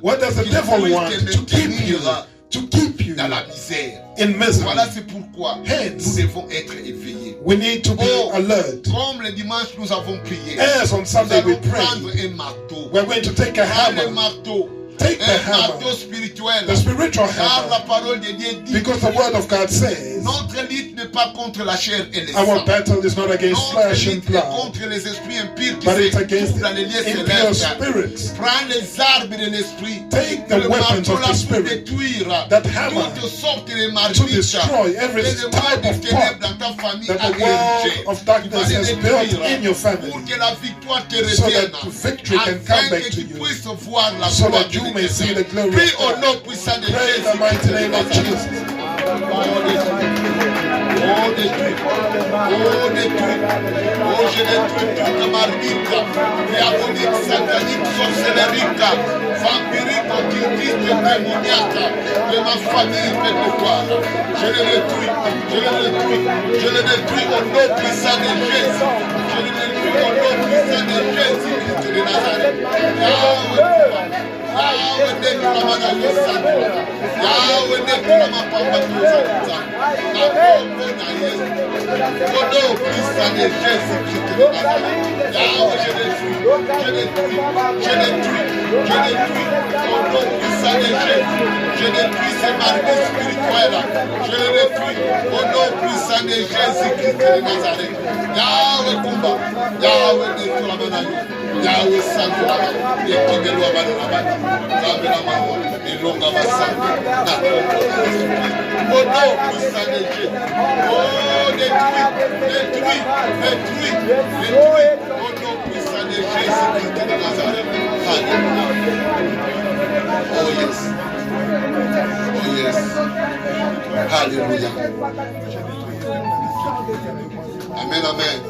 What does the devil want? To keep you. To keep you Dans la misère. in misery. Voilà, c'est pourquoi Hence, nous devons être éveillés. we need to be alert. Comme le dimanche nous avons prié, As on nous Sunday we allons prendre pray, un marteau. we're going to take a Prendre un hammer, marteau. take the Un marteau hammer, spirituel. the spiritual Car la hammer, parole de Dieu dit because the word of God says notre lutte n'est pas contre la chair et les our sang. battle is not against Notre flesh and lutte est blood, contre les esprits impurs qui but it's se against trouvent dans les lieux impure célestes. spirits. Prends les armes de l'esprit. Take the Le weapons marteau of là the pour spirit, détruire that hammer, toutes sortes de to marmites destroy every et de type modes de of ténèbres pot dans ta famille that a the world érigé. of darkness Tu vas has les built détruire in your family, pour que la victoire te so revienne, that victory can come afin back que to tu you, puisses voir la so gloire that you de may see the glory Prie of au God. nom puissant de Pray in the Jésus. mighty name of Jesus. Oh, détruis. Oh, détruis. Oh, je détruis toute marmite diabolique, satanique, sorcellerique, vampirique, occultiste, démoniaque de ma famille, Père de gloire. Je le détruis. Je le détruis. Je le détruis au nom puissant de Jésus. Je le détruis au nom puissant de Jésus Christ de Nazareth. Yahweh Nekula Yosanta. Yahweh Nekula Mapamba Yosanta. Na Kongo na Yesu. Au nom puissant de Jésus Christ de Nazareth. Yahweh, je détruis. Je détruis. Je détruis. Je détruis. Au nom puissant de Jésus. Je détruis ces marmites spirituelles. Je les détruis. Au nom puissant de Jésus Christ de Nazareth. Yahweh Kumba. Yahweh Nekula Manayo. Yahweh Santulama. Ekibelwa Banabana. Zabelama. Ilonga Basanga. Na Kongo na Yesu Christ. Au nom puissant de Jésus. Oh, détruis. Détruis. Détruis. Détruis. Au nom puissant de Jésus Christ de Nazareth. Alléluia. Oh yes. Oh yes. Alléluia. Amen, amen.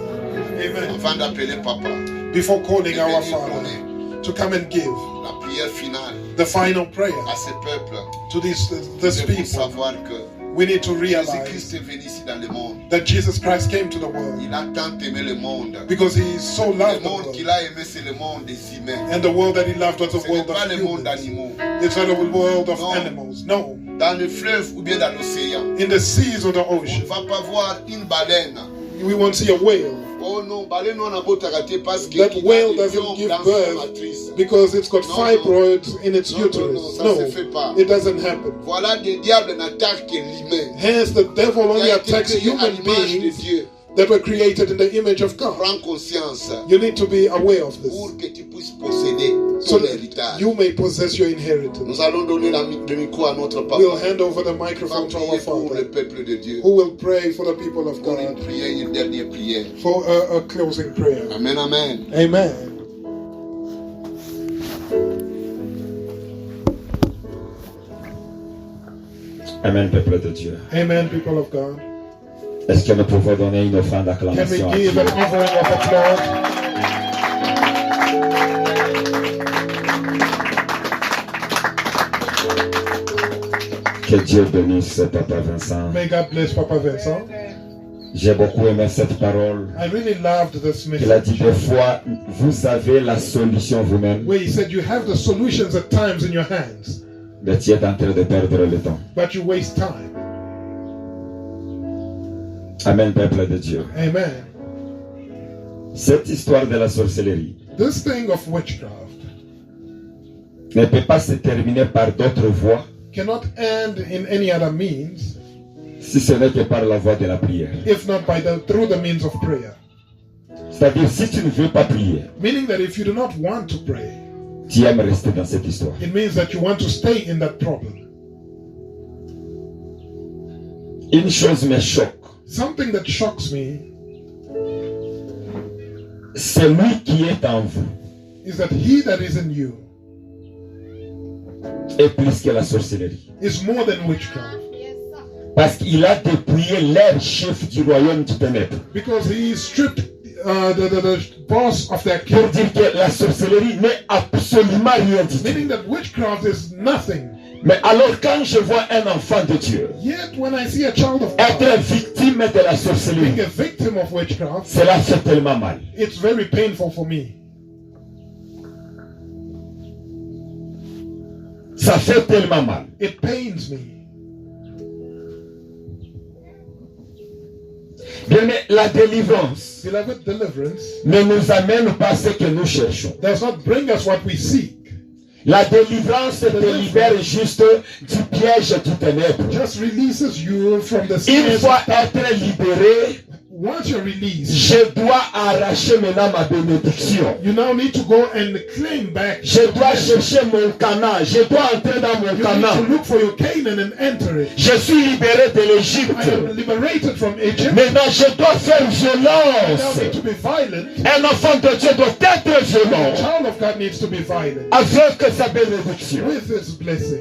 Amen. Avant d'appeler papa, Before calling et our venir Father donner to come and give la prière finale the final prayer à ce peuple, to this il people, faut savoir que we need to realize Jésus-Christ est venu ici dans le monde. that Jesus Christ came to the world Il a tant aimé le monde. because he so Le loved the monde world. qu'il a aimé, c'est le monde des humains. And the world that he loved was the Ce n'est world pas of le monde humans. d'animaux. It's not a world of No. animals. No. Dans le fleuve ou bien dans l'océan, In the seas or the on ne ocean, va pas voir une baleine. we won't see a whale. Oh non, baleine on a beau t'arrêter parce que That il whale a des doesn't lions give dans sa birth matrice. because it's got No, fibroids in its No, no, uterus. no, ça No, se fait pas. it doesn't happen. Voilà, des diables n'attaquent que l'humain. Hence, the devil Il only a été attacks créé à human l'image de beings Dieu. that were created in the image of God. Prends conscience. You need to be aware of this. Pour que tu puisses posséder So ton that héritage. you may possess your inheritance. Nous allons donner le micro à notre papa. We'll hand over the microphone to our Priez pour le Father, peuple de Dieu. who will pray for the people of Pour une God prière, une dernière prière. for a closing prayer. Amen, amen. Amen. Amen, peuple de Dieu. Amen, people of God. Est-ce que nous pouvons donner une offrande Can we d'acclamation à give Dieu? an offering of applause? Que Dieu bénisse Papa Vincent. May God bless Papa Vincent. J'ai beaucoup aimé cette parole. I really loved this Il a dit message. des fois, vous avez la solution vous-même, Where he said you have the solutions at times in your hands, mais tu es en train de perdre le temps. but you waste time. Amen, peuple de Dieu. Amen. Cette histoire de la sorcellerie This thing of witchcraft ne peut pas se terminer par d'autres voies cannot end in any other means si ce n'est que par la voie de la prière. if not through the means of prayer. C'est-à-dire, si tu ne veux pas prier, Meaning that if you do not want to pray, tu aimes rester dans cette histoire. it means that you want to stay in that problem. Une chose me choque, Something that shocks me celui qui est en vous is that he that is in you est plus que la sorcellerie. is more than witchcraft, Parce qu'il a dépouillé l'air chef du royaume du ténèbre. because he stripped the boss of their Pour king. dire que la sorcellerie n'est absolument rien du tout. Meaning that witchcraft is nothing. Mais alors quand je vois un enfant de Dieu Yet when I see a child of être God victime de la sorcellerie, being a victim of witchcraft, cela fait tellement mal. it's very painful for me. Ça fait tellement mal. It pains me. Bien, mais la délivrance Beloved, deliverance ne nous amène pas ce que nous cherchons. does not bring us what we seek. La délivrance te libère juste du piège du ténèbre. Just releases you from the Une snares fois of darkness. être libéré, Once you're released, je dois arracher maintenant ma bénédiction. you now need to go and claim back. Je dois chercher mon Canaan. Je dois entrer dans mon You need Canaan. to look for your Canaan and enter it. Je suis libéré de I l'Égypte. am liberated from Egypt. Maintenant, je dois faire I now violence. need to be violent. Un enfant de Dieu doit être A violent child of God needs to be violent avec sa bénédiction. with his blessing.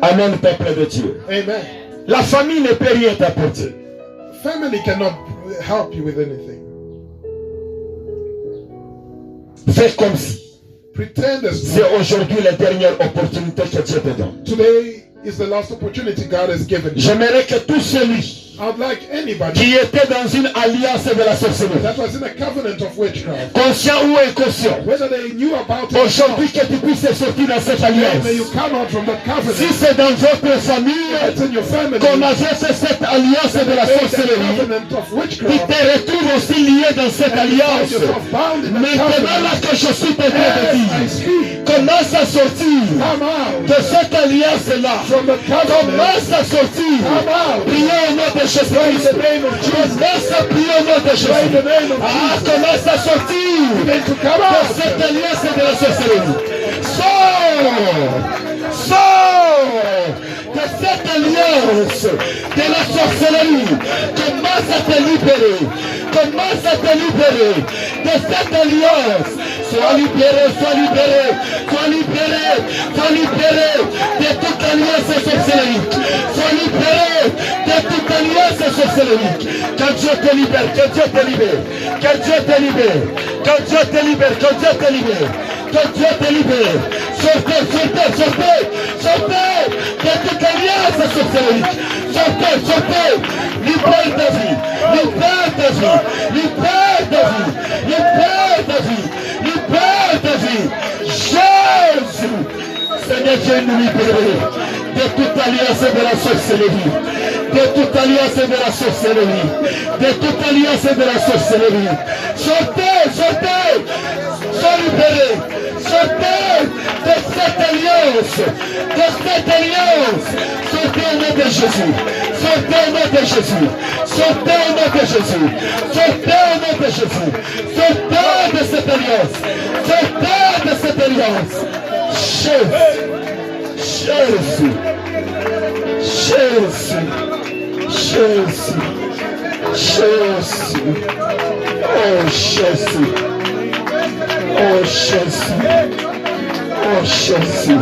Amen, peuple de Dieu. Amen. La famille ne peut rien t'apporter. Family cannot help you with anything. Fais comme si Pretend as c'est aujourd'hui la dernière opportunité que Dieu te donne. today is the last opportunity God has given you. J'aimerais que tout celui I'd like anybody qui était dans une alliance de la sorcellerie, that was in a covenant of witchcraft, conscient ou inconscient, whether they knew about it or aujourd'hui not, que tu puisses sortir dans cette alliance. may you come out from that Si covenant. c'est dans votre famille It's in your family. qu'on avait fait cette alliance de la Made the sorcellerie, covenant of tu witchcraft. te retrouves aussi lié dans cette And you find alliance. yourself bound in that Maintenant là covenant. que je suis en train de As I dire, speak, commence à sortir come out de cette alliance-là. from the covenant. Commence à sortir. Come out. Priez au nom de Pray in Jésus-Christ. the name of Jesus. Commence à prier au nom de Pray in Jésus. the name of Ah, Jesus. commence à sortir Begin to come de out. cette alliance de la sorcellerie. Sors! Sors de cette alliance de la sorcellerie. Commence à te libérer. Commence à te libérer de cette alliance. Sois libéré, sois libéré, sois libéré, sois libéré de toute alliance sorcellerie. Sois libéré de toute alliance sorcellerie. Que Dieu te libère, que Dieu te libère, que Dieu te libère, que Dieu te libère, que Dieu te libère, que Dieu te libère. Sortez, sortez, sortez, sortez de toute alliance sorcellerie. Sortez, sortez, libère ta vie, libère ta vie, libère ta vie, libère ta vie, libère ta vie. Jésus, Seigneur Dieu, nous libérer de toute alliance de la sorcellerie, de toute alliance de la sorcellerie, de toute alliance de la sorcellerie. Sortez, sortez, sois libérés, sortez de cette alliance, sortez au nom de Jésus, Sortez au nom de Jésus. Sortez au nom de Jésus. Sortez au nom de Jésus. Sortez de cette alliance. Sortez de cette alliance. Jésus. Jésus. Jésus. Jésus. Jésus. Oh Jésus. Oh Jésus. Oh Jésus.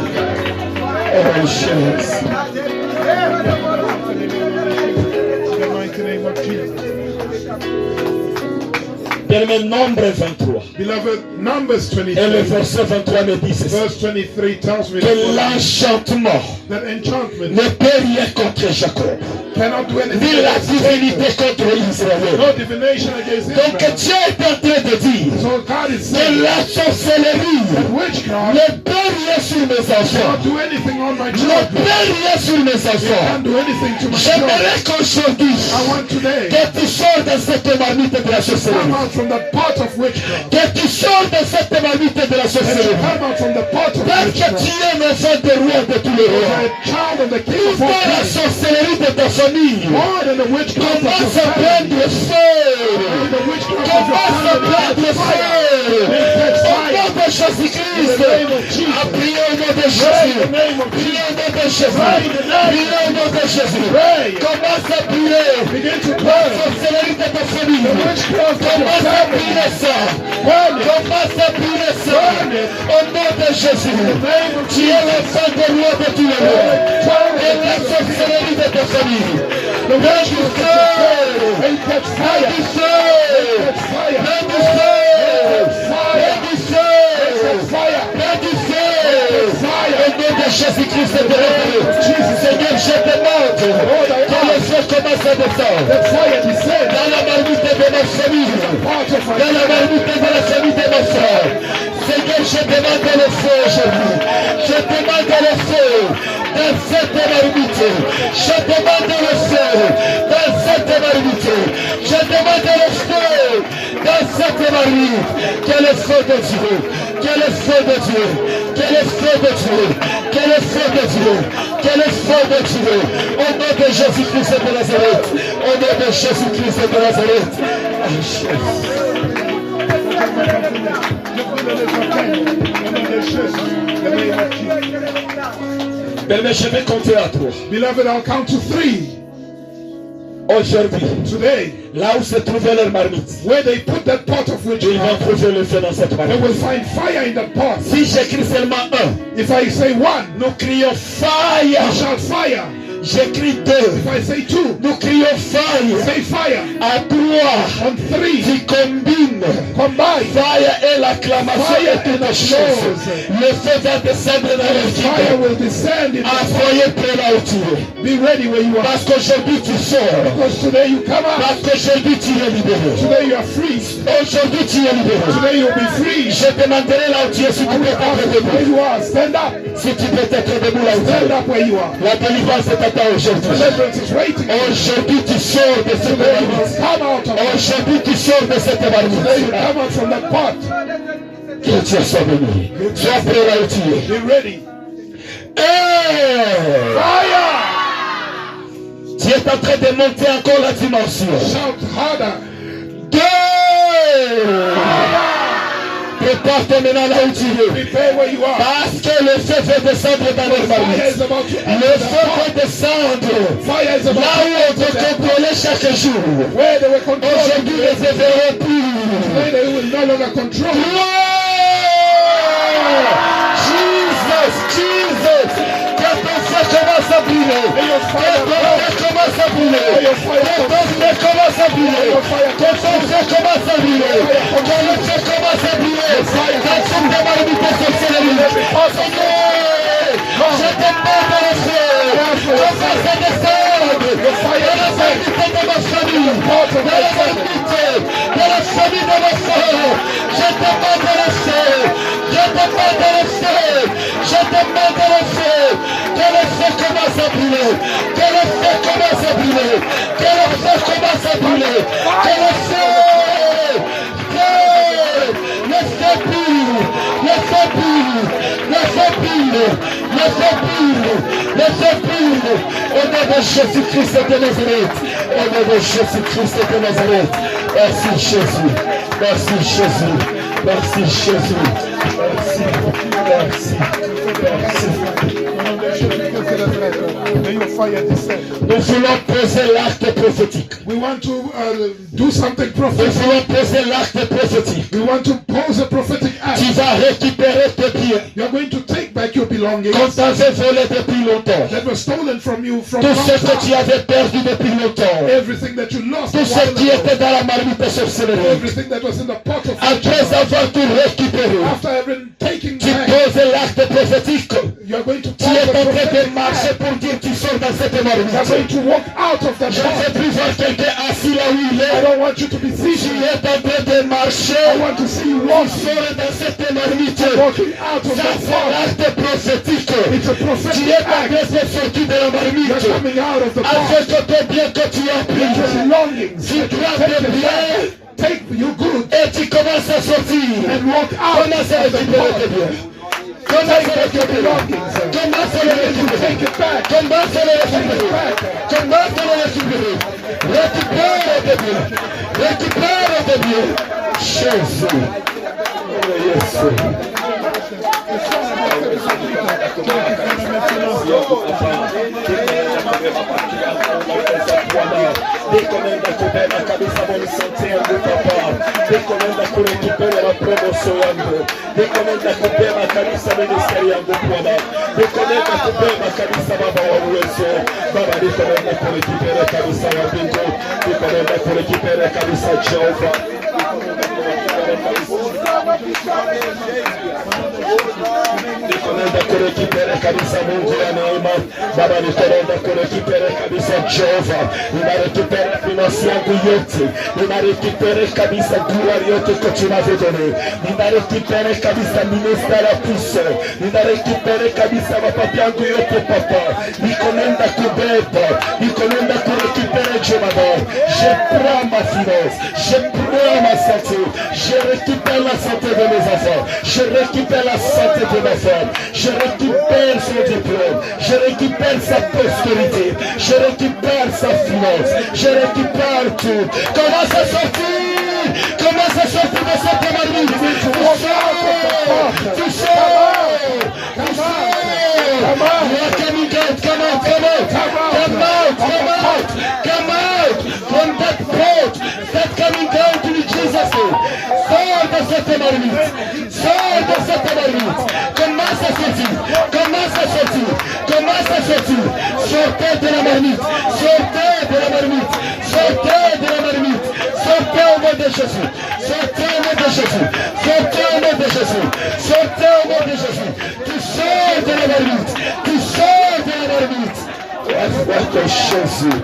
Oh Jésus. Bien-aimé, Nombre 23. Beloved, Numbers 23. Et le verset 23 me dit ceci. Verse 23 tells me que l'enchantement that enchantment ne peut rien contre Jacob. cannot do anything. Ni la divinité contre Israël. No divination against Donc Israel. Dieu est en train de dire So God is que saying la sorcellerie that witchcraft ne peut rien sur mes enfants. cannot do anything on my Ne children. peut rien sur mes enfants. Can't do anything to my children. J'aimerais qu'aujourd'hui I want today que tu sors de cette marmite de la come sorcellerie. out from the pot of witchcraft. Que tu sors de cette marmite de la That you sorcellerie. come out from the pot of Parce que witchcraft. tu es un enfant de roi de tous les You rois. are a child of the King of Pour all la kings. sorcellerie de ta famille. More than the witchcraft of your Commence à family. prendre feu. The witchcraft of your Commence à family. prendre feu. Au nom de Jésus-Christ. À prier au nom de Jésus. Priez au nom de Jésus. Priez au nom de Jésus. Commence à prier. La sorcellerie de ta famille. Commence à prier ça. Commence à prier ça. Au nom de Jésus. Tu es le sang de roi de tous les rois. Et la sorcellerie de ta famille. Le du Jésus-Christ de Nazareth. Seigneur, je demande que le feu commence à descendre dans la marmite de ma famille, dans la marmite de la famille de ma soeur. Seigneur, je demande le feu aujourd'hui. Je demande le feu dans cette marmite. Je demande le feu dans cette marmite. Je demande le feu dans cette marmite. Quel est le feu de Dieu? Quel est le feu de Dieu? Quel est le feu de Dieu? Quel est le feu de Dieu? Quel est le feu de Dieu? Au nom de Jésus-Christ de Nazareth. Au nom de Jésus-Christ de Nazareth. Mais je vais compter à 3. Beloved, I'll count to 3. Aujourd'hui, Today, là où se trouvait leur marmite, where they put that pot of ils witchcraft, vont trouver le feu dans cette they marmite. will find fire in that pot. Si j'écris seulement un, If I say 1, nous crions I fire. shout fire. J'écris 2, If I say 2, nous crions fire. say fire. À 3, On 3, qui combine combine. fire et l'acclamation Fire et toutes and choses. applause. Le feu va descendre dans le Fire vide. will descend in the Envoyez près là où tu es. Be ready where you are. Parce qu'aujourd'hui tu sors. Because today you come out. Parce qu'aujourd'hui tu es libéré. Today you are free. Aujourd'hui tu es libéré. Today you'll be free. Je demanderai là où tu es si tu peux être Where debout. you are, stand up. Si tu peux être debout là où tu Stand es. up where you are. La délivrance est à toi aujourd'hui. Deliverance is waiting. Aujourd'hui tu sors de cette Today you marmite. come out of it. Aujourd'hui tu sors de cette Today you marmite. come out from that pot. Que Dieu soit béni. Sois prêt là où tu es. Be ready. Fire! Tu es en train de monter encore la dimension. Shout harder. 2. Prépare-toi maintenant là où tu es. Prepare where you are. Parce que le feu fait descendre dans leur Fire marmite. is about to Le enter feu the pot. fait descendre. Fire is about Là où on to te enter the pot. contrôlait chaque jour. Where they were controlling Aujourd'hui, you. les verront plus. Today they will no longer control you. Jesus, Jesus. Que ton feu commence à brûler. Que ton feu commence à brûler. Que ton feu commence à brûler. Que ton feu commence à brûler. Que le feu commence à brûler. Dans toute ta marmite sorcellerie. Je te demande le feu. Commence à descendre. Dans la marmite de ma famille. Dans la marmite de la famille de ma soeur. Je te demande le feu. Je te demande le feu. Je te demande le feu. Que le feu commence à brûler. Que le feu commence à brûler. Que le feu commence à brûler. Que le feu. Le feu brûle. Le feu brûle. Le feu brûle. Au nom de Jésus-Christ de Nazareth. Au nom de Jésus-Christ de Nazareth. Merci Jésus. Merci Jésus. Merci Jésus. Merci. Nous voulons poser l'acte prophétique. We want to do something Nous prophetic. voulons poser l'acte prophétique. We want to pose a prophetic act. Tu vas récupérer tes biens You are going to take back your belongings qu'on t'avait volé depuis longtemps. that were stolen from you from Tout long ce que tu time. avais perdu depuis longtemps. Everything that you lost. Tout a ce while qui ago. était dans la marmite sorcellerie. Everything that was in the pot of Après avoir tout récupéré, after having taken tu back, poses l'acte prophétique. you are going to Tu pose es a en train de prophetic marcher act. pour dire tu sors dans cette You are marmite. going to walk out of that Je ne veux pot. plus voir quelqu'un assis là où il I est. don't want you to be Tu seated. es en train de marcher. I want to see you Tu walking, sors dans cette marmite. walking out of Ça that c'est pot. l'acte prophétique. It's a Tu prophetic es en train act. de sortir de la You're marmite. coming out of the pot. Avec tes biens que tu as With your pris. belongings. Tu prends tes biens Take your goods et tu commences à sortir. and walk out Commence à of the récupérer tes pot. biens. Commence à Take your récupérer. belongings. Commence à les récupérer. Take it back. Commence à les récupérer. Commence à les récupérer. Récupère tes biens. Récupère tes biens. Jésus. Oh, yes. Rikomenda kubeba kabisa monisante yangu papa. Rikomenda kurekipera la promoso yangu. Rikomenda kubeba kabisa ministeri yangu Bwana. Rikomenda kubeba kabisa baba wa uwezo. Baba rikomenda kurekipera kabisa ya mbingu. Rikomenda kurekipera kabisa Jehova. Nikomenda kurekipera kabisa Mungu ya neema. Baba nikomenda kurekipera kabisa Jehova. Ninarekipera finansi yangu yote. Ninarekipera kabisa gloire yote que tu m'avais donné. Ninarekipera kabisa ministère puissant. Ninarekipera kabisa mapapi yangu yote papa. Nikomenda kubeba. Nikomenda kurekipera Jehova. Je prends ma finance. Je prends ma santé. Je récupère la santé de mes enfants. Je récupère la santé de ma femme. Je récupère son diplôme. Je récupère sa postérité. Je récupère sa finance. Je récupère tout. Commence à sortir. Commence à sortir de cette marmite. Tu sors. Come on. You are coming out. Come out. Come out. Come out. Come out. Come out. From that boat. That coming down to Jesus. Sors de cette marmite. Sors de cette marmite. Commence à sortir. Commence à sortir. Commence à sortir. Sortez de la marmite. Sortez de la marmite. Sortez de la marmite. Sortez au nom de Jésus. Sortez au nom de Jésus. Sortez au nom de Jésus. Sortez au nom de Jésus. Tu sors de la marmite. Tu sors de la marmite. Afin Jésus.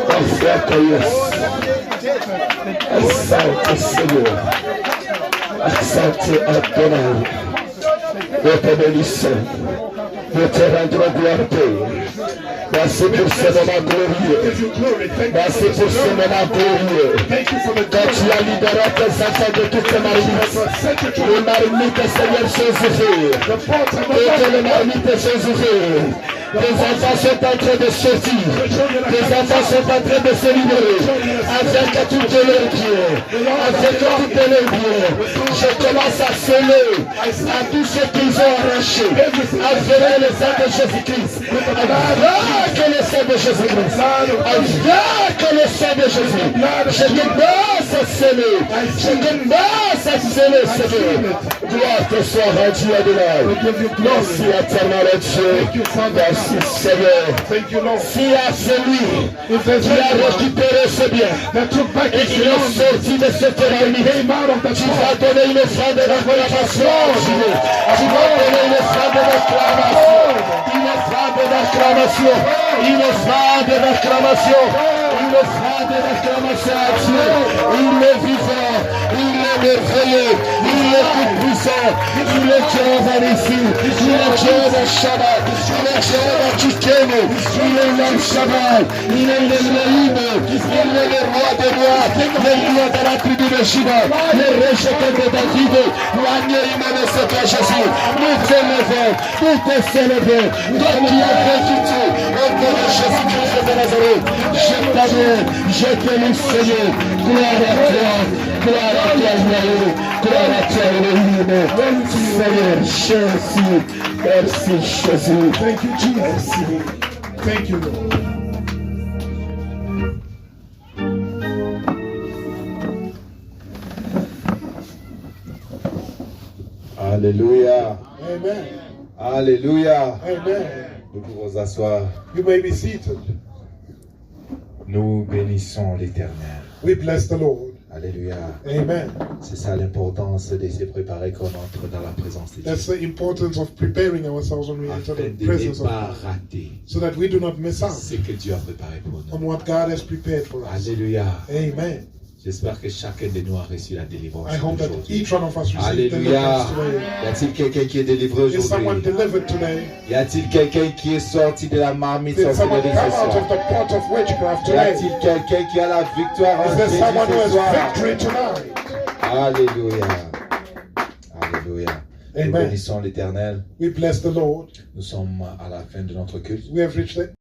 Afin yes. Asante Seigneur. Asante Adonai. Nous te bénissons. Nous te rendrons gloire, Père. Merci pour ce moment glorieux. Merci pour ce moment glorieux. Quand tu as libéré tes enfants de toutes les marmites. Les marmites, Seigneur, sont ouvertes. Et les marmites sont ouvertes. Les enfants sont en train de sortir. Les enfants sont en train de se libérer. Avec toutes leurs biens. Avec toutes leurs biens. Je commence à sceller à tous ceux qu'ils ont arrachés. Avec le sang de Jésus-Christ. Avec le sang de Jésus-Christ. Avec le sang de Jésus. Je commence à sceller. Je commence à sceller, Seigneur. Gloire te soit rendue à Dieu. Merci éternel Dieu. Merci Seigneur. Si à celui qui a récupéré ce bien et qui est sorti de cette marmite, tu vas donner une offrande d'acclamation. Tu vas donner une offrande d'acclamation. Une offrande d'acclamation. Une offrande d'acclamation. Une offrande d'acclamation à Dieu. Il est vivant. Il est merveilleux. Il est tout puissant. puissant. Il est Jéhovah Nissi. Il est Jéhovah Shabbat. Il est Jéhovah Tchikeno. Il est l'homme Shabbat. Il est l'Elohim. Il est le roi des rois. Le roi de la tribu de Juda. Le rejeté de David. L'agneau de Seigneur Jésus. Nous t'élevons. Nous te célébrons. Toi qui as vaincu tout. Au nom de Jésus-Christ de Nazareth. Je t'adore. Je te loue, Seigneur. Gloire à toi. Gloire à toi, Yahweh. Gloire à toi, Elohim. Seigneur Jésus. Merci, Jésus. Thank you, Jesus. Thank you, Lord. Alléluia. Amen. Alléluia. Amen. Nous pouvons asseoir. You may be seated. Nous bénissons l'Éternel. We bless the Lord. Alléluia. Amen. C'est ça l'importance de se préparer quand on entre dans la présence de Dieu. That's the importance of preparing ourselves when we enter Afin the de presence ne of pas God, rater so that we do not miss out ce que Dieu a préparé pour on nous. what God has prepared for us. Alléluia. Amen. J'espère que chacun de nous a reçu la délivrance I hope that aujourd'hui. each one of us received Alléluia. deliverance today. Y a-t-il quelqu'un qui est délivré Is someone aujourd'hui? delivered today? Y a-t-il quelqu'un qui est sorti de la marmite Did someone sorcellerie come ce out of soir? the pot of witchcraft Y today? a-t-il quelqu'un qui a la victoire en Is there Jésus someone who ce has soir? victory tonight? Alléluia. Alléluia. Nous Amen. bénissons l'Éternel. We bless the Lord. Nous sommes à la fin de notre culte. We have reached the